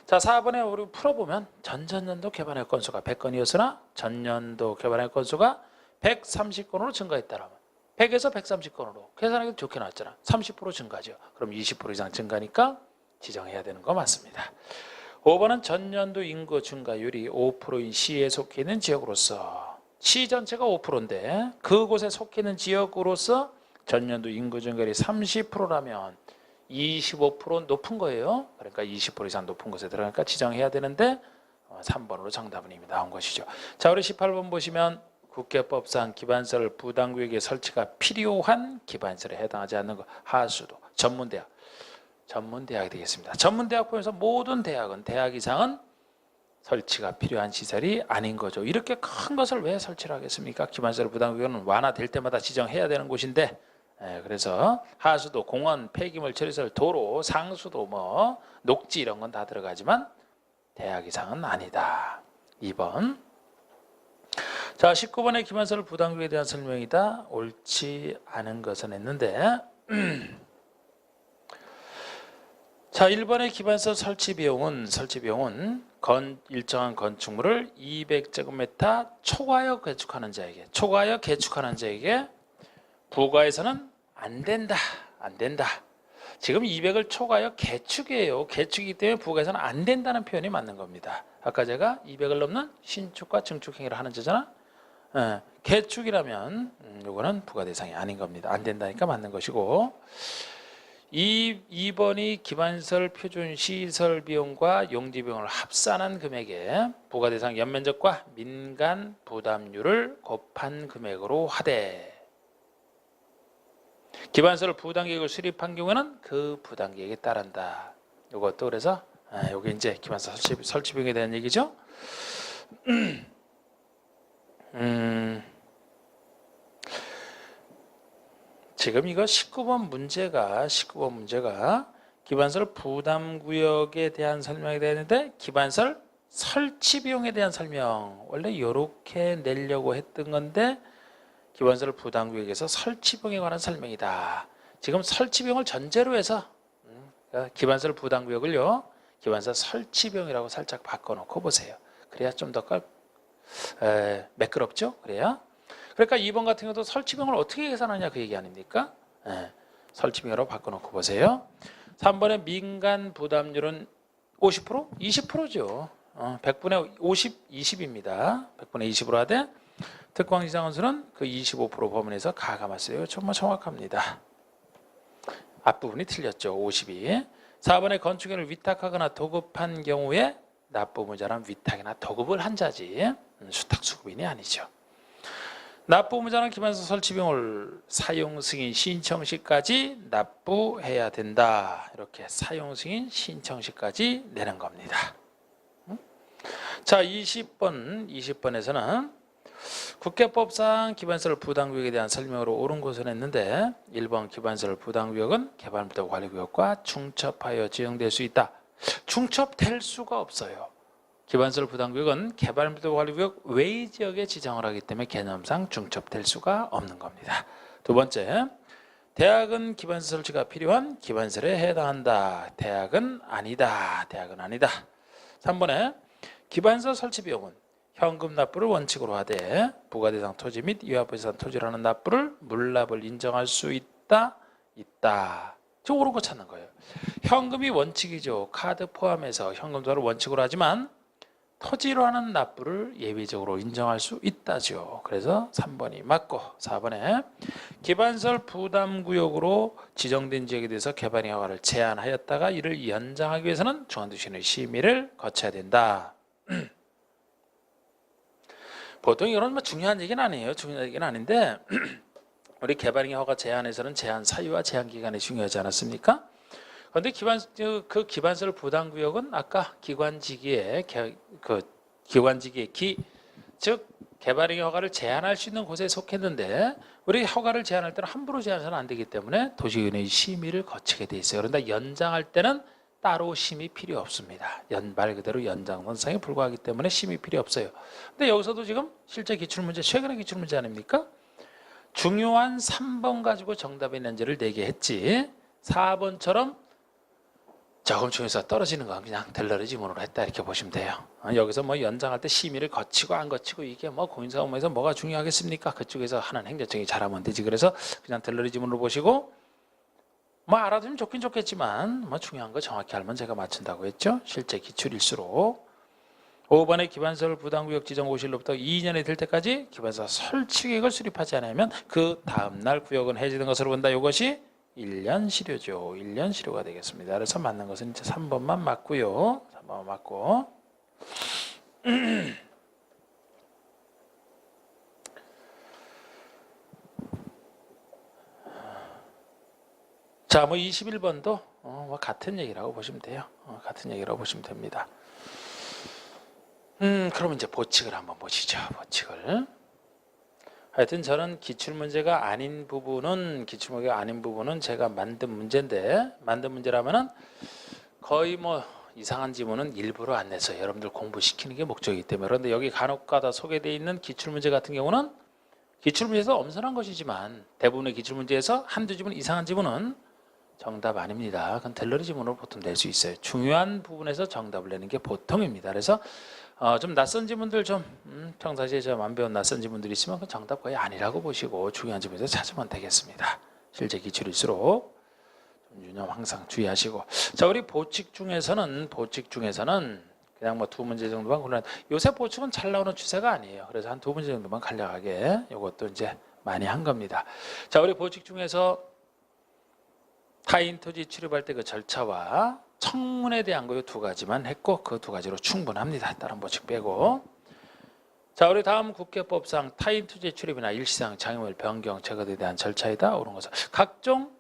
자, 4번에 우리 풀어보면 전년도 개발할 건수가 100건이었으나 전년도 개발할 건수가 130건으로 증가했다라면 100에서 130건으로 계산하기 좋게 나왔잖아. 30% 증가죠. 그럼 20% 이상 증가니까 지정해야 되는 거 맞습니다. 5번은 전년도 인구 증가율이 5%인 시에 속해 있는 지역으로서 시 전체가 5%인데 그곳에 속해 있는 지역으로서 전년도 인구 증가율이 30%라면 25% 높은 거예요. 그러니까 20% 이상 높은 곳에 들어가니까 지정해야 되는데 3번으로 정답은 이미 나온 것이죠. 자, 우리 18번 보시면 국회법상 기반시설 부담구역의 설치가 필요한 기반시설에 해당하지 않는 것 하수도 전문대학이 되겠습니다. 전문대학 포함해서 모든 대학은 대학 이상은 설치가 필요한 시설이 아닌 거죠. 이렇게 큰 것을 왜 설치를 하겠습니까? 기반시설 부담구역은 완화될 때마다 지정해야 되는 곳인데 그래서 하수도, 공원, 폐기물 처리시설, 도로, 상수도, 녹지 이런 건 다 들어가지만 대학 이상은 아니다. 2번. 자, 19번의 기반설 부담금에 대한 설명이다. 옳지 않은 것은 했는데 자, 1번의 기반설 설치 비용은 일정한 건축물을 200제곱미터 초과하여 개축하는 자에게 부과해서는 안 된다. 지금 200을 초과하여 개축이에요. 개축이기 때문에 부과해서는 안 된다는 표현이 맞는 겁니다. 아까 제가 200을 넘는 신축과 증축 행위를 하는 자잖아. 개축이라면 이거는 부과 대상이 아닌 겁니다. 안 된다니까 맞는 것이고, 2번이 기반설 표준 시설 비용과 용지 비용을 합산한 금액에 부과 대상 연면적과 민간 부담률을 곱한 금액으로 하되, 기반설 부담 계획을 수립한 경우에는 그 부담 계획에 따른다. 이것도 그래서 여기 이제 기반설 설치 비용에 대한 얘기죠. 지금 이거 19번 문제가 기반설 부담구역에 대한 설명이 되는데 기반설 설치 비용에 대한 설명, 원래 이렇게 내려고 했던 건데 기반설 부담구역에서 설치 비용에 관한 설명이다. 지금 설치 비용을 전제로 해서 기반설 부담구역을요, 기반설 설치 비용이라고 살짝 바꿔놓고 보세요. 그래야 좀 더 매끄럽죠? 그래야. 그러니까 2번 같은 경우도 설치 비용을 어떻게 계산하냐 그 얘기 아닙니까? 설치 비용으로 바꿔놓고 보세요. 3번의 민간 부담률은 50%? 20%죠. 100분의 50, 20입니다. 100분의 20으로 하되 특광시장원수는 그 25% 범위에서 가감했어요. 정말 정확합니다. 앞부분이 틀렸죠. 52. 4번의 건축인을 위탁하거나 도급한 경우에 납부무자는 위탁이나 도급을 한 자지 수탁수급인이 아니죠. 납부무자는 기반설 설치비용을 사용승인 신청 시까지 납부해야 된다. 이렇게 사용승인 신청 시까지 내는 겁니다. 자, 20번에서는 국회법상 기반설 부담구역에 대한 설명으로 옳은 것을 했는데 1번 기반설 부담구역은 개발무도 관리구역과 중첩하여 지정될 수 있다. 중첩될 수가 없어요. 기반설 부담구역은 개발무도 관리구역 외의 지역에 지정을 하기 때문에 개념상 중첩될 수가 없는 겁니다. 두 번째, 대학은 기반설 설치가 필요한 기반설에 해당한다. 대학은 아니다. 3번에 기반설 설치 비용은 현금 납부를 원칙으로 하되 부과대상 토지 및 이화부지산 토지라는 납부를 물납을 인정할 수 있다. 저 옳은 거 찾는 거예요. 현금이 원칙이죠. 카드 포함해서 현금도를 원칙으로 하지만 토지로 하는 납부를 예외적으로 인정할 수 있다죠. 그래서 3번이 맞고 4번에 기반설 부담구역으로 지정된 지역에 대해서 개발 허가를 제한하였다가 이를 연장하기 위해서는 중앙도시의 심의를 거쳐야 된다. 보통 이런 뭐 중요한 얘기는 아니에요. 중요한 얘기는 아닌데 우리 개발행위 허가 제한에서는 제한 사유와 제한 기간이 중요하지 않았습니까? 그런데 그 기반설 부담구역은 아까 기관지기의 즉 개발행위 허가를 제한할 수 있는 곳에 속했는데 우리 허가를 제한할 때는 함부로 제한해서는 안 되기 때문에 도시위원회의 심의를 거치게 돼 있어요. 그런데 연장할 때는 따로 심의 필요 없습니다. 말 그대로 연장 원상에 불과하기 때문에 심의 필요 없어요. 근데 여기서도 지금 실제 기출문제, 최근의 기출문제 아닙니까? 중요한 3번 가지고 정답의 난제를 4개 했지 4번처럼 조금 중에서 떨어지는 건 그냥 델러리 지문으로 했다 이렇게 보시면 돼요. 여기서 뭐 연장할 때 심의를 거치고 안 거치고 이게 뭐 공인사업에서 뭐가 중요하겠습니까? 그쪽에서 하는 행정적이 잘하면 되지. 그래서 그냥 델러리 지문으로 보시고 뭐 알아두면 좋긴 좋겠지만 뭐 중요한 거 정확히 알면 제가 맞춘다고 했죠. 실제 기출일수록 5번의 기반설 부담구역 지정 고시일로부터 2년이 될 때까지 기반설 설치 계획을 수립하지 않으면 그 다음날 구역은 해지된 것으로 본다. 이것이 1년 실효죠. 1년 실효가 되겠습니다. 그래서 맞는 것은 이제 3번만 맞고요. 3번만 맞고 자, 뭐 21번도 뭐 같은 얘기라고 보시면 돼요. 같은 얘기라고 보시면 됩니다. 그럼 이제 보칙을 한번 보시죠. 보칙을. 하여튼 저는 기출문제가 아닌 부분은 제가 만든 문제인데 만든 문제라면은 거의 뭐 이상한 지문은 일부러 안 내서 여러분들 공부시키는 게 목적이기 때문에. 그런데 여기 간혹가다 소개되어 있는 기출문제 같은 경우는 기출문제에서 엄선한 것이지만 대부분의 기출문제에서 한두 지문 이상한 지문은 정답 아닙니다. 그건 델러리 지문으로 보통 낼 수 있어요. 중요한 부분에서 정답을 내는 게 보통입니다. 그래서 좀 낯선 지문들 좀 평상시에 좀 안 배운 낯선 지문들이 있으면 그 정답 거의 아니라고 보시고 중요한 지문에서 찾으면 되겠습니다. 실제 기출일수록 좀 유념 항상 주의하시고. 자, 우리 보칙 중에서는 그냥 뭐 두 문제 정도만 고르는, 요새 보칙은 잘 나오는 추세가 아니에요. 그래서 한 두 문제 정도만 간략하게 이것도 이제 많이 한 겁니다. 자, 우리 보칙 중에서 타인 토지 출입할 때 그 절차와 청문에 대한 거 이 두 가지만 했고 그 두 가지로 충분합니다. 다른 보칙 빼고. 자, 우리 다음 국회법상 타인 토지 출입이나 일시상 장애물 변경 제거에 대한 절차이다. 옳은 것은 각종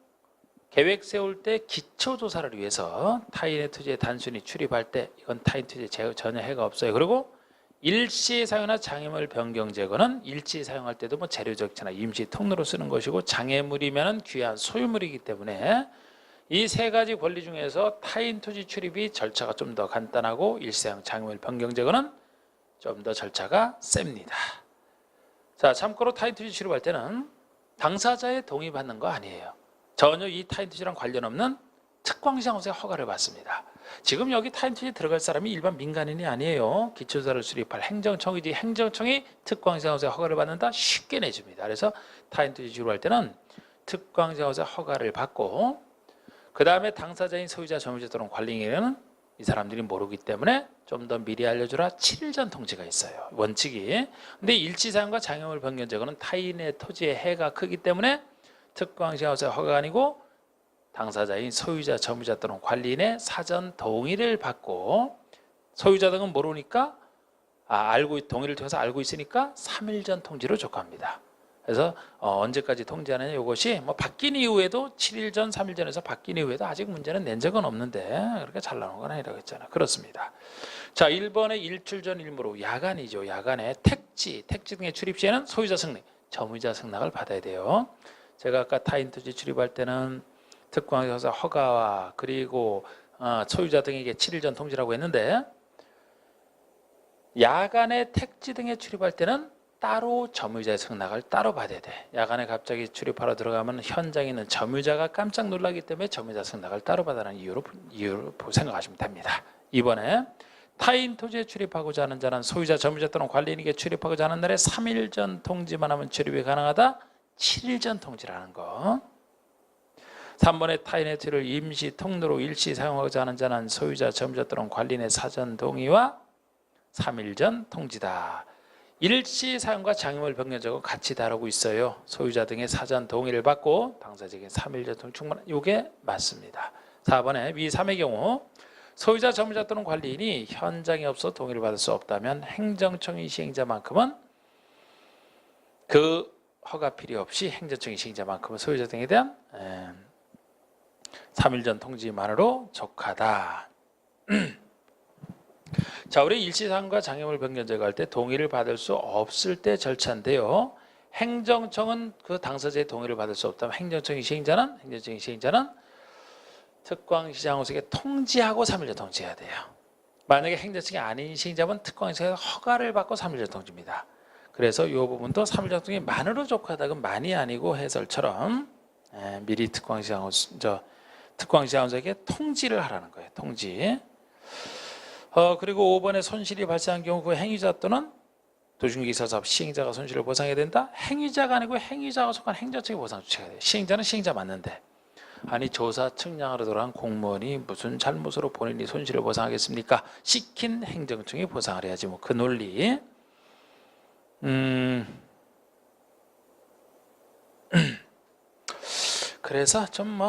계획 세울 때 기초조사를 위해서 타인의 토지에 단순히 출입할 때 이건 타인 토지에 전혀 해가 없어요. 그리고 일시 사용이나 장애물 변경 제거는 일시 사용할 때도 뭐 재료적지나 임시 통로로 쓰는 것이고 장애물이면 귀한 소유물이기 때문에 이 세 가지 권리 중에서 타인 토지 출입이 절차가 좀 더 간단하고 일시사용 장애물 변경 제거는 좀 더 절차가 셉니다. 자, 참고로 타인 토지 출입할 때는 당사자의 동의 받는 거 아니에요. 전혀 이 타인 토지랑 관련 없는 특광시장업소의 허가를 받습니다. 지금 여기 타인 토지에 들어갈 사람이 일반 민간인이 아니에요. 기초조사를 수립할 행정청이지 행정청이 특광시장업소의 허가를 받는다 쉽게 내줍니다. 그래서 타인 토지 출입할 때는 특광시장업소의 허가를 받고 그 다음에 당사자인 소유자, 점유자 또는 관리인에게는 이 사람들이 모르기 때문에 좀 더 미리 알려주라 7일 전 통지가 있어요. 원칙이. 근데 일시사용과 장애물 변경 제거는 타인의 토지에 해가 크기 때문에 특광시장업소의 허가가 아니고 당사자인 소유자, 점유자 또는 관리인의 사전 동의를 받고 소유자 등은 모르니까 동의를 통해서 알고 있으니까 3일 전 통지로 족합니다. 그래서 언제까지 통지하느냐 이것이 뭐 바뀐 이후에도 7일 전, 3일 전에서 바뀐 이후에도 아직 문제는 낸 적은 없는데 그렇게 잘 나오는 건 아니라고 했잖아요. 그렇습니다. 자, 1번에 일출 전 일무로 야간이죠. 야간에 택지 등의 출입 시에는 소유자 승낙, 점유자 승낙을 받아야 돼요. 제가 아까 타인 토지 출입할 때는 특광시장업소 허가와 그리고 소유자 등에게 7일 전 통지라고 했는데 야간에 택지 등에 출입할 때는 따로 점유자의 승낙을 따로 받아야 돼. 야간에 갑자기 출입하러 들어가면 현장에 있는 점유자가 깜짝 놀라기 때문에 점유자 승낙을 따로 받아라는 이유로 생각하시면 됩니다. 이번에 타인 토지에 출입하고자 하는 자는 소유자, 점유자 또는 관리인에게 출입하고자 하는 날에 3일 전 통지만 하면 출입이 가능하다. 7일 전 통지라는 거. 3번에 타인의 토지를 임시 통로로 일시 사용하고자 하는 자는 소유자, 점유자 또는 관리인의 사전 동의와 3일 전 통지다. 일시 사용과 장애물 변경 제거 같이 다루고 있어요. 소유자 등의 사전 동의를 받고 당사자에게 3일 전 통지 충분한 이게 맞습니다. 4번에 위 3의 경우 소유자, 점유자 또는 관리인이 현장에 없어 동의를 받을 수 없다면 행정청이 시행자만큼은 그 허가 필요 없이 행정청이 시행자만큼은 소유자 등에 대한 3일 전 통지만으로 족하다. 자, 우리 일시사용과 장애물 변경 제거할 때 동의를 받을 수 없을 때 절차인데요. 행정청은 그 당사자의 동의를 받을 수 없다면 행정청이 시행자는 특광시장업소에게 통지하고 3일 전 통지해야 돼요. 만약에 행정청이 아닌 시행자면 특광시장에서 허가를 받고 3일 전 통지입니다. 그래서 이 부분도 3일 전 통지만으로 족하다. 그 많이 아니고 해설처럼 미리 특광시장업소에게 통지를 하라는 거예요. 통지. 그리고 5번에 손실이 발생한 경우 그 행위자 또는 도중기사 사업 시행자가 손실을 보상해야 된다. 행위자가 아니고 행위자가 속한 행정청이 보상 조치해야 돼요. 시행자는 시행자 맞는데 아니 조사 측량하러 들어간 공무원이 무슨 잘못으로 본인이 손실을 보상하겠습니까? 시킨 행정청이 보상을 해야지 뭐 그 논리. 그래서 좀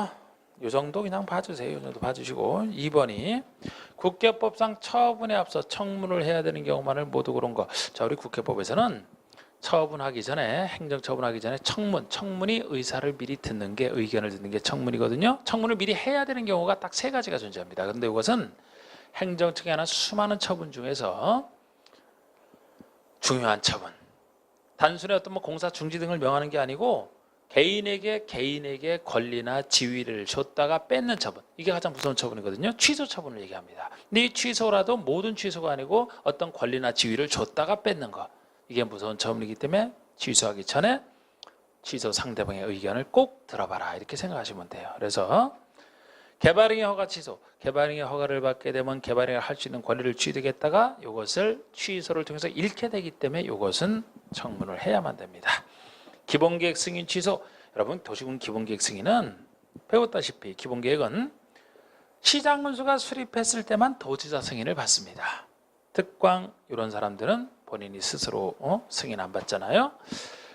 이 정도 그냥 봐주세요. 이 정도 봐주시고 2번이 국회법상 처분에 앞서 청문을 해야 되는 경우만을 모두 그런 거. 자, 우리 국회법에서는 처분하기 전에 행정처분하기 전에 청문이 의사를 미리 듣는 게 의견을 듣는 게 청문이거든요. 청문을 미리 해야 되는 경우가 딱 세 가지가 존재합니다. 그런데 이것은 행정청에 하는 수많은 처분 중에서 중요한 처분. 단순히 어떤 공사 중지 등을 명하는 게 아니고 개인에게 권리나 지위를 줬다가 뺏는 처분, 이게 가장 무서운 처분이거든요. 취소 처분을 얘기합니다. 근데 이 취소라도 모든 취소가 아니고 어떤 권리나 지위를 줬다가 뺏는 거, 이게 무서운 처분이기 때문에 취소하기 전에 취소 상대방의 의견을 꼭 들어봐라, 이렇게 생각하시면 돼요. 그래서 개발행위 허가 취소, 개발행위 허가를 받게 되면 개발행위를 할 수 있는 권리를 취득했다가 이것을 취소를 통해서 잃게 되기 때문에 이것은 청문을 해야만 됩니다. 기본계획 승인 취소, 여러분 도시군 기본계획 승인은 배웠다시피 기본계획은 시장군수가 수립했을 때만 도지사 승인을 받습니다. 특광 이런 사람들은 본인이 스스로 승인 안 받잖아요.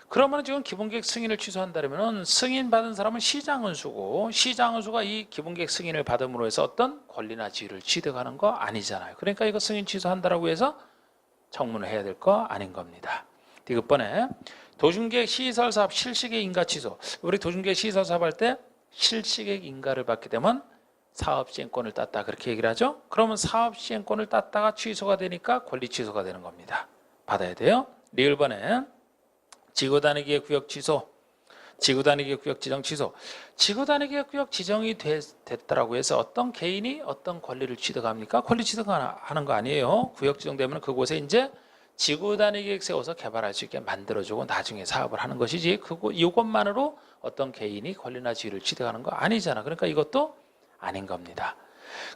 그러면 지금 기본계획 승인을 취소한다면 승인 받은 사람은 시장군수고, 시장군수가 이 기본계획 승인을 받음으로 해서 어떤 권리나 지위를 취득하는 거 아니잖아요. 그러니까 이거 승인 취소한다라고 해서 청문을 해야 될 거 아닌 겁니다. 디귿번에 도중계획 시설사업 실시계획 인가 취소. 우리 도중계획 시설사업 할 때 실시계획 인가를 받게 되면 사업시행권을 땄다, 그렇게 얘기를 하죠. 그러면 사업시행권을 땄다가 취소가 되니까 권리 취소가 되는 겁니다. 받아야 돼요. 리을번에 지구단위기의 구역 취소, 지구단위기의 구역 지정 취소. 지구단위기의 구역 지정이 됐다라고 해서 어떤 개인이 어떤 권리를 취득합니까? 권리 취득하는 거 아니에요. 구역 지정되면 그곳에 이제 지구단위 계획 세워서 개발할 수 있게 만들어주고 나중에 사업을 하는 것이지, 이것만으로 어떤 개인이 권리나 지위를 취득하는 거 아니잖아. 그러니까 이것도 아닌 겁니다.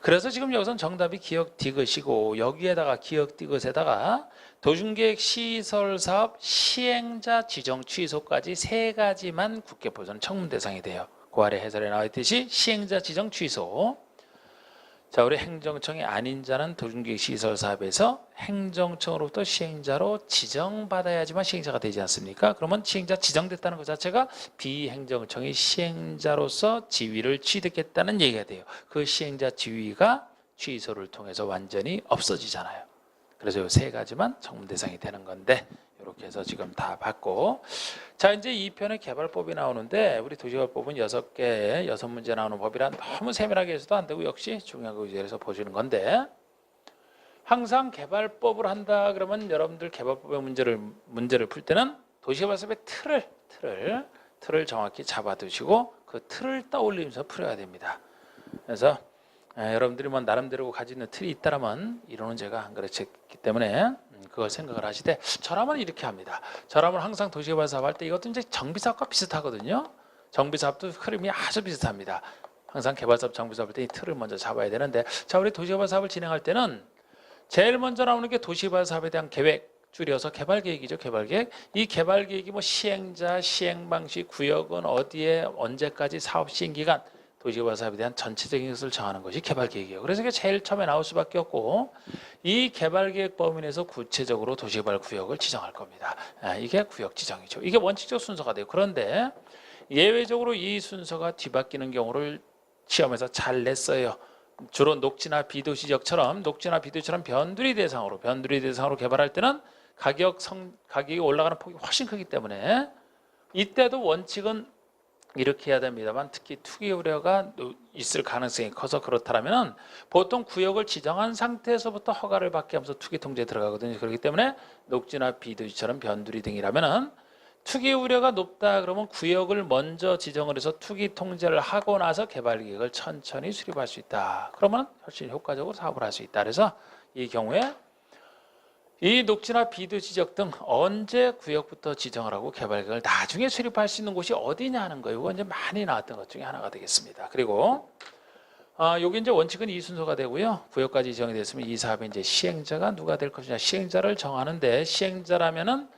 그래서 지금 여기서는 정답이 기역 디귿이고, 여기에다가 기역 디귿에다가 도중계획 시설사업 시행자 지정 취소까지 세 가지만 국회법에서는 청문 대상이 돼요. 그 아래 해설에 나와 있듯이 시행자 지정 취소. 자, 우리 행정청이 아닌 자는 도중계획 시설사업에서 행정청으로부터 시행자로 지정받아야지만 시행자가 되지 않습니까? 그러면 시행자 지정됐다는 것 자체가 비행정청이 시행자로서 지위를 취득했다는 얘기가 돼요. 그 시행자 지위가 취소를 통해서 완전히 없어지잖아요. 그래서 이 세 가지만 청문 대상이 되는 건데, 이렇게 해서 지금 다 봤고, 자, 이제 2편의 개발법이 나오는데, 우리 도시개발법은 6개, 6문제 나오는 법이라 너무 세밀하게 해서도 안 되고, 역시 중요한 거 위주로 보시는 건데, 항상 개발법을 한다 그러면 여러분들 개발법의 문제를 풀 때는 도시개발법의 틀을 정확히 잡아두시고 그 틀을 떠올리면서 풀어야 됩니다. 그래서 여러분들이 뭐 나름대로 가지고 있는 틀이 있다라면 이론은 제가 안 가르쳤기 때문에 그걸 생각을 하시되, 저라면 이렇게 합니다. 저라면 항상 도시개발 사업 할 때 이것도 이제 정비사업과 비슷하거든요. 정비사업도 흐름이 아주 비슷합니다. 항상 개발사업, 정비사업 할 때 이 틀을 먼저 잡아야 되는데, 자, 우리 도시개발 사업을 진행할 때는 제일 먼저 나오는 게 도시개발 사업에 대한 계획, 줄여서 개발계획이죠. 개발계획. 이 개발계획이 뭐 시행자, 시행방식, 구역은 어디에, 언제까지, 사업 시행기간, 도시개발 사업에 대한 전체적인 것을 정하는 것이 개발계획이에요. 그래서 이게 제일 처음에 나올 수밖에 없고, 이 개발계획 범위 내에서 구체적으로 도시개발 구역을 지정할 겁니다. 이게 구역 지정이죠. 이게 원칙적 순서가 돼요. 그런데 예외적으로 이 순서가 뒤바뀌는 경우를 시험에서 잘 냈어요. 주로 녹지나 비도시적처럼 변두리 대상으로 개발할 때는 가격이 올라가는 폭이 훨씬 크기 때문에 이때도 원칙은 이렇게 해야 됩니다만, 특히 투기 우려가 있을 가능성이 커서 그렇다면 보통 구역을 지정한 상태에서부터 허가를 받게 하면서 투기 통제에 들어가거든요. 그렇기 때문에 녹지나 비도시처럼 변두리 등이라면 투기 우려가 높다 그러면 구역을 먼저 지정을 해서 투기 통제를 하고 나서 개발 계획을 천천히 수립할 수 있다. 그러면 훨씬 효과적으로 사업을 할 수 있다. 그래서 이 경우에 이 녹지나 비도시적 등 언제 구역부터 지정을 하고 개발 계획을 나중에 수립할 수 있는 곳이 어디냐 하는 거예요. 이거 이제 많이 나왔던 것 중에 하나가 되겠습니다. 그리고 여기 이제 원칙은 이 순서가 되고요. 구역까지 지정이 됐으면 이 사업의 이제 시행자가 누가 될 것이냐, 시행자를 정하는데, 시행자라면은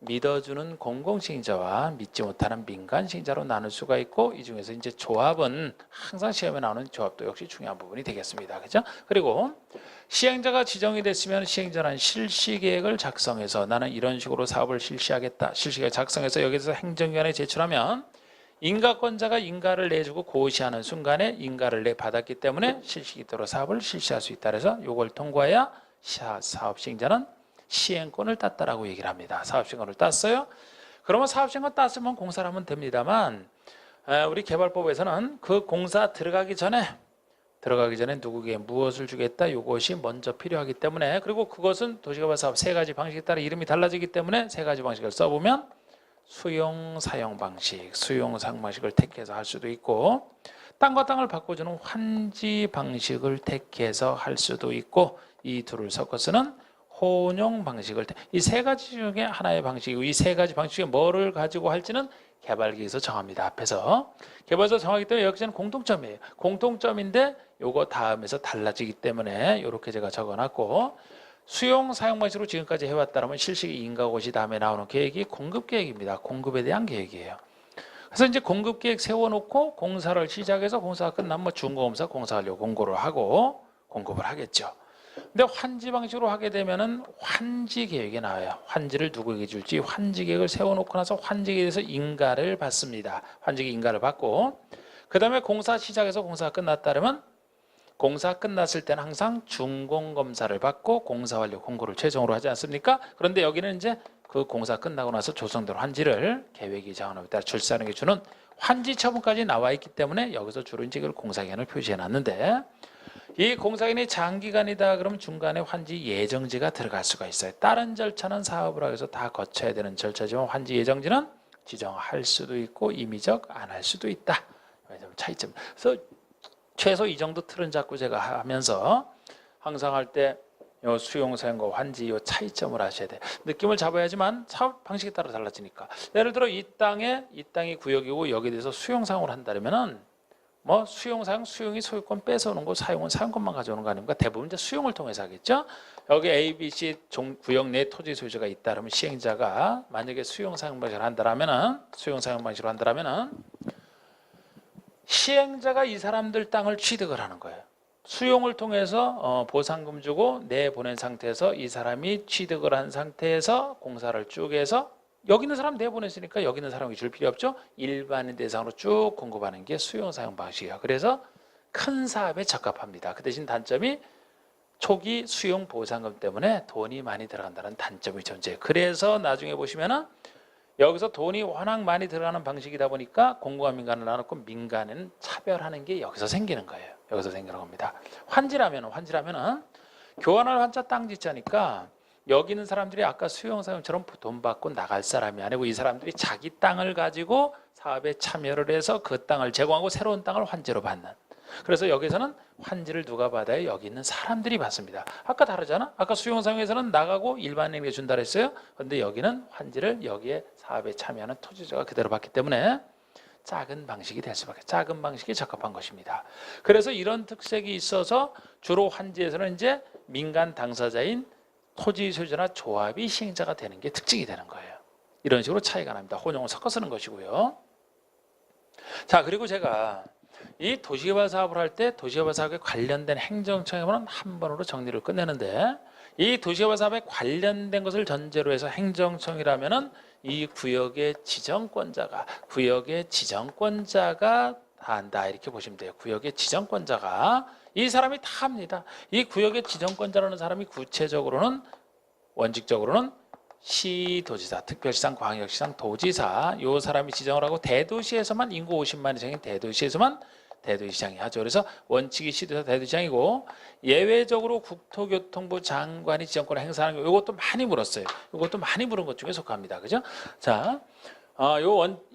믿어주는 공공시행자와 믿지 못하는 민간시행자로 나눌 수가 있고, 이 중에서 이제 조합은 항상 시험에 나오는 조합도 역시 중요한 부분이 되겠습니다. 그죠? 그리고 시행자가 지정이 됐으면 시행자는 실시계획을 작성해서 나는 이런 식으로 사업을 실시하겠다. 실시계획 작성해서 여기서 행정기관에 제출하면 인가권자가 인가를 내주고 고시하는 순간에 인가를 내받았기 때문에 실시기도로 사업을 실시할 수 있다. 그래서 이걸 통과해야 사업 시행자는 시행권을 땄다라고 얘기를 합니다. 사업시행권을 땄어요. 그러면 사업시행권 땄으면 공사를 하면 됩니다만, 우리 개발법에서는 그 공사 들어가기 전에 누구에게 무엇을 주겠다, 이것이 먼저 필요하기 때문에, 그리고 그것은 도시개발 사업 세 가지 방식에 따라 이름이 달라지기 때문에 세 가지 방식을 써보면 수용 사용 방식, 수용 사용 방식을 택해서 할 수도 있고, 땅과 땅을 바꿔주는 환지 방식을 택해서 할 수도 있고, 이 둘을 섞어 쓰는 혼용 방식을 이 세 가지 중에 하나의 방식이고, 이 세 가지 방식 중에 뭐를 가지고 할지는 개발기에서 정합니다. 앞에서 개발서 정하기 때문에 여기서는 공통점이에요. 공통점인데 요거 다음에서 달라지기 때문에 이렇게 제가 적어놨고, 수용 사용 방식으로 지금까지 해왔다면 실식이 인가고시 다음에 나오는 계획이 공급 계획입니다. 공급에 대한 계획이에요. 그래서 이제 공급 계획 세워놓고 공사를 시작해서 공사가 끝나면 뭐 준공검사 공사하려고 공고를 하고 공급을 하겠죠. 근데 환지 방식으로 하게 되면은 환지 계획이 나와요. 환지를 누구에게 줄지 환지 계획을 세워놓고 나서 환지 계획에서 인가를 받습니다. 환지 계획 인가를 받고, 그 다음에 공사 시작해서 공사가 끝났다면 공사 끝났을 때는 항상 준공검사를 받고 공사 완료 공고를 최종으로 하지 않습니까? 그런데 여기는 이제 그 공사 끝나고 나서 조성된 환지를 계획이 정하는 따라 출사하는 게 주는 환지 처분까지 나와 있기 때문에 여기서 주로 이제 공사기간을 표시해 놨는데, 이 공사기간이 장기간이다 그러면 중간에 환지 예정지가 들어갈 수가 있어요. 다른 절차는 사업을 하기 위해서 다 거쳐야 되는 절차지만 환지 예정지는 지정할 수도 있고 임의적 안 할 수도 있다. 차이점. 그래서 최소 이 정도 틀은 잡고 제가 하면서 항상 할 때 수용 사용과 환지 이 차이점을 아셔야 돼. 느낌을 잡아야지만 사업 방식에 따라 달라지니까. 예를 들어 이 땅이 구역이고 여기에 대해서 수용 사용을 한다면은 뭐 수용 사용, 수용이 소유권 뺏어오는 거, 사용은 사용권만 가져오는 거 아닙니까? 대부분 이제 수용을 통해서 하겠죠. 여기 A, B, C 구역 내 토지 소유자가 있다 그러면 시행자가 만약에 수용 사용 방식을 한다면은 시행자가 이 사람들 땅을 취득을 하는 거예요. 수용을 통해서 보상금 주고 내보낸 상태에서 이 사람이 취득을 한 상태에서 공사를 쭉 해서 여기 있는 사람 내보냈으니까 여기 있는 사람이 줄 필요 없죠. 일반인 대상으로 쭉 공급하는 게 수용 사용 방식이에요. 그래서 큰 사업에 적합합니다. 그 대신 단점이 초기 수용 보상금 때문에 돈이 많이 들어간다는 단점이 존재해요. 그래서 나중에 보시면은 여기서 돈이 워낙 많이 들어가는 방식이다 보니까 공공과 민간을 나눴고 민간은 차별하는 게 여기서 생기는 거예요. 여기서 생기는 겁니다. 환지라면은 교환할 환자 땅 짓자니까 여기 있는 사람들이 아까 수용사용처럼 돈 받고 나갈 사람이 아니고 이 사람들이 자기 땅을 가지고 사업에 참여를 해서 그 땅을 제공하고 새로운 땅을 환지로 받는. 그래서 여기서는 환지를 누가 받아요? 여기 있는 사람들이 받습니다. 아까 다르잖아. 아까 수용사용에서는 나가고 일반인에게 준다 그랬어요. 그런데 여기는 환지를 여기에 사업에 참여하는 토지자가 그대로 받기 때문에 작은 방식이 될 수밖에, 작은 방식이 적합한 것입니다. 그래서 이런 특색이 있어서 주로 환지에서는 이제 민간 당사자인 토지 소유자나 조합이 시행자가 되는 게 특징이 되는 거예요. 이런 식으로 차이가 납니다. 혼용을 섞어 쓰는 것이고요. 자, 그리고 제가 이 도시개발 사업을 할 때 도시개발 사업에 관련된 행정청에만 한 번으로 정리를 끝내는데, 이 도시개발 사업에 관련된 것을 전제로 해서 행정청이라면은 이 구역의 지정권자가 다 한다 이렇게 보시면 돼요. 구역의 지정권자가 이 사람이 다 합니다. 이 구역의 지정권자라는 사람이 구체적으로는 원칙적으로는 시도지사, 특별시장, 광역시장, 도지사 이 사람이 지정을 하고 대도시에서만 인구 50만 이상인 대도시에서만 대도시장이 하죠. 그래서 원칙이 시도지사, 대도시장이고 예외적으로 국토교통부 장관이 지정권을 행사하는 거 이것도 많이 물었어요. 이것도 많이 물은 것 중에 속합니다. 그죠? 자,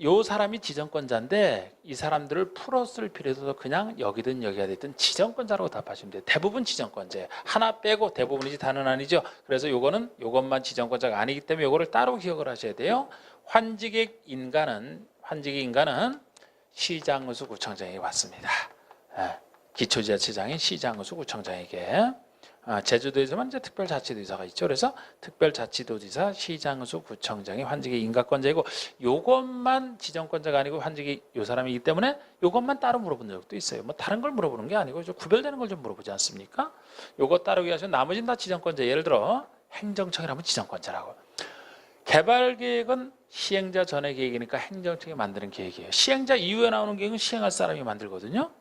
요 사람이 지정권자인데 이 사람들을 풀었을 필요도 그냥 여기든 여기가 됐든 지정권자라고 답하시면 돼요. 대부분 지정권자예요. 하나 빼고 대부분이지 다는 아니죠. 그래서 요것만 지정권자가 아니기 때문에 요거를 따로 기억을 하셔야 돼요. 환지객 인가는 시장의수 구청장에게 받습니다. 기초지자체장인 시장의수 구청장에게. 제주도에서만 이제 특별자치도지사가 있죠. 그래서 특별자치도지사, 시장의수 구청장이 환지객 인가권자이고 요것만 지정권자가 아니고 환지객 요 사람이기 때문에 요것만 따로 물어본 적도 있어요. 뭐 다른 걸 물어보는 게 아니고 좀 구별되는 걸 좀 물어보지 않습니까? 요거 따르기 위해서 나머지는 다 지정권자. 예를 들어 행정청이라면 지정권자라고. 개발계획은 시행자 전의 계획이니까 행정청이 만드는 계획이에요. 시행자 이후에 나오는 계획은 시행할 사람이 만들거든요.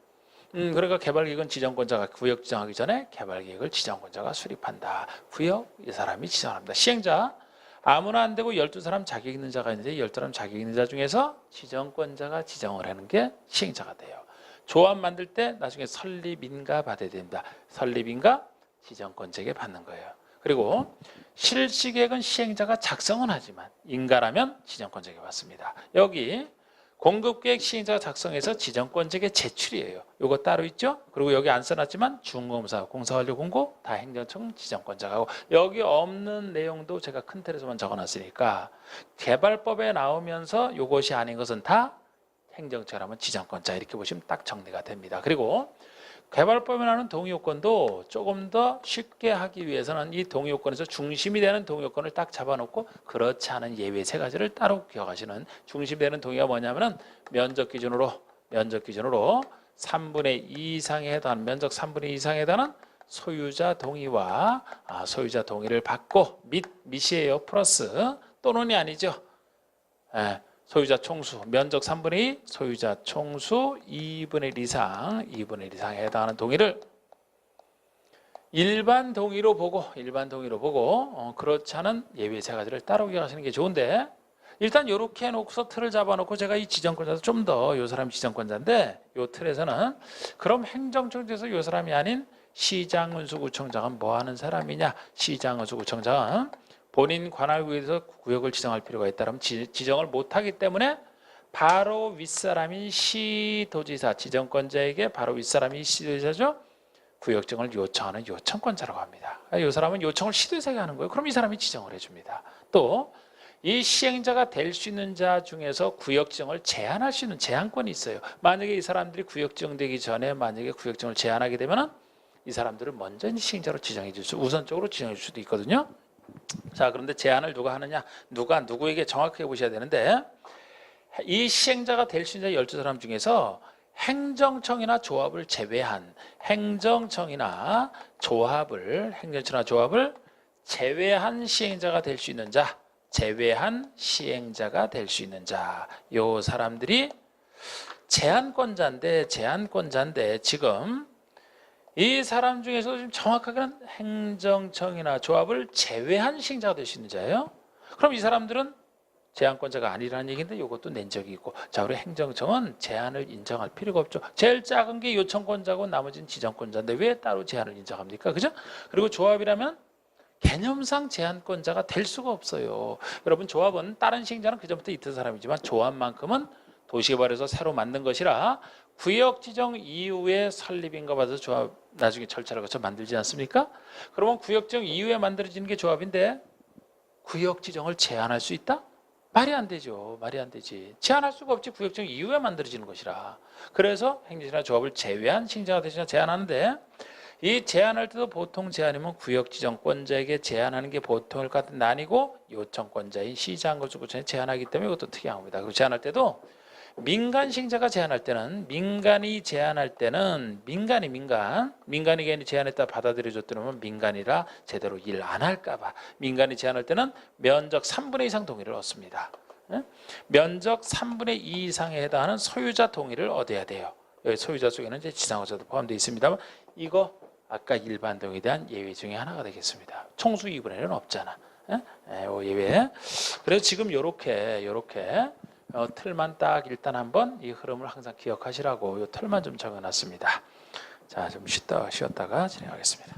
그러니까 개발계획은 지정권자가 구역 지정하기 전에 개발계획을 지정권자가 수립한다. 구역 이 사람이 지정합니다. 시행자 아무나 안 되고 12사람 자격 있는 자가 있는데 12사람 자격 있는 자 중에서 지정권자가 지정을 하는 게 시행자가 돼요. 조합 만들 때 나중에 설립인가 받아야 됩니다. 설립인가 지정권자에게 받는 거예요. 그리고 실시계획은 시행자가 작성은 하지만 인가라면 지정권자에게 받습니다. 여기 공급계획 시행자가 작성해서 지정권자에게 제출이에요. 요거 따로 있죠? 그리고 여기 안 써놨지만 중공사, 공사완료 공고 다 행정청 지정권자가 하고 여기 없는 내용도 제가 큰 틀에서만 적어놨으니까 개발법에 나오면서 요것이 아닌 것은 다 행정처라면 지정권자 이렇게 보시면 딱 정리가 됩니다. 그리고 개발법에 나오는 동의요건도 조금 더 쉽게 하기 위해서는 이 동의요건에서 중심이 되는 동의요건을 딱 잡아놓고 그렇지 않은 예외 세 가지를 따로 기억하시는 중심이 되는 동의가 뭐냐면은 면적 기준으로 3분의 2 이상에 해당하는 면적 3분의 2 이상에 해당하는 소유자 동의와 소유자 동의를 받고 밑이에요. 플러스 또는이 아니죠. 소유자 총수, 면적 3분의 2, 소유자 총수 2분의 1 이상에 해당하는 동의를 일반 동의로 보고 그렇지 않은 예외 세 가지를 따로 기억하시는 게 좋은데 일단 이렇게 해놓고서 틀을 잡아놓고 제가 이 지정권자도 좀 더 이 사람이 지정권자인데 이 틀에서는 그럼 행정청에서 이 사람이 아닌 시장운수구청장은 뭐 하는 사람이냐? 시장운수구청장은 본인 관할구에서 구역을 지정할 필요가 있다면 지정을 못하기 때문에 바로 윗사람인 시도지사 지정권자에게 바로 윗사람이 시도지사죠. 구역정을 요청하는 요청권자라고 합니다. 이 사람은 요청을 시도지사에게 하는 거예요. 그럼 이 사람이 지정을 해줍니다. 또 이 시행자가 될 수 있는 자 중에서 구역정을 제한할 수 있는 제한권이 있어요. 만약에 이 사람들이 구역정되기 전에 만약에 구역정을 제한하게 되면 이 사람들을 먼저 시행자로 지정해 줄 수 우선적으로 지정해 줄 수도 있거든요. 자, 그런데 제안을 누가 하느냐? 누구에게 정확하게 보셔야 되는데 이 시행자가 될 수 있는 12사람 중에서 행정청이나 조합을 제외한 행정청이나 조합을 제외한 시행자가 될 수 있는 자 요 사람들이 제한권자인데 지금 이 사람 중에서 지금 정확하게는 행정청이나 조합을 제외한 시행자가 될 수 있는 자예요. 그럼 이 사람들은 제한권자가 아니라는 얘기인데 이것도 낸 적이 있고 자 우리 행정청은 제한을 인정할 필요가 없죠. 제일 작은 게 요청권자고 나머지는 지정권자인데 왜 따로 제한을 인정합니까? 그죠? 그리고 조합이라면 개념상 제한권자가 될 수가 없어요. 여러분 조합은 다른 시행자는 그전부터 있던 사람이지만 조합만큼은 도시개발에서 새로 만든 것이라 구역 지정 이후에 설립인가 봐서 조합 나중에 절차를 거쳐 만들지 않습니까? 그러면 구역 지정 이후에 만들어지는 게 조합인데 구역 지정을 제한할 수 있다? 말이 안 되죠. 말이 안 되지. 제한할 수가 없지. 구역 지정 이후에 만들어지는 것이라. 그래서 행정이나 조합을 제외한 시행자가 대신 제한하는데 이 제한할 때도 보통 제한이면 구역지정권자에게 제한하는 게 보통일 것 같은데 아니고 요청권자인 시장건축구청에 제한하기 때문에 이것도 특이한 겁니다. 그리고 제한할 때도 민간 시행자가 제한할 때는 민간이 괜히 제한했다 받아들여줬더니면 민간이라 제대로 일 안 할까 봐 민간이 제한할 때는 면적 3분의 2 이상 동의를 얻습니다. 면적 3분의 2 이상에 해당하는 소유자 동의를 얻어야 돼요. 여기 소유자 속에는 이제 지상업자도 포함되어 있습니다만 이거 아까 일반 동의에 대한 예외 중에 하나가 되겠습니다. 총수 2분의 1은 없잖아. 예외. 그래서 지금 요렇게 틀만 딱 일단 한번 이 흐름을 항상 기억하시라고 이 틀만 좀 적어놨습니다. 자, 좀 쉬었다가 진행하겠습니다.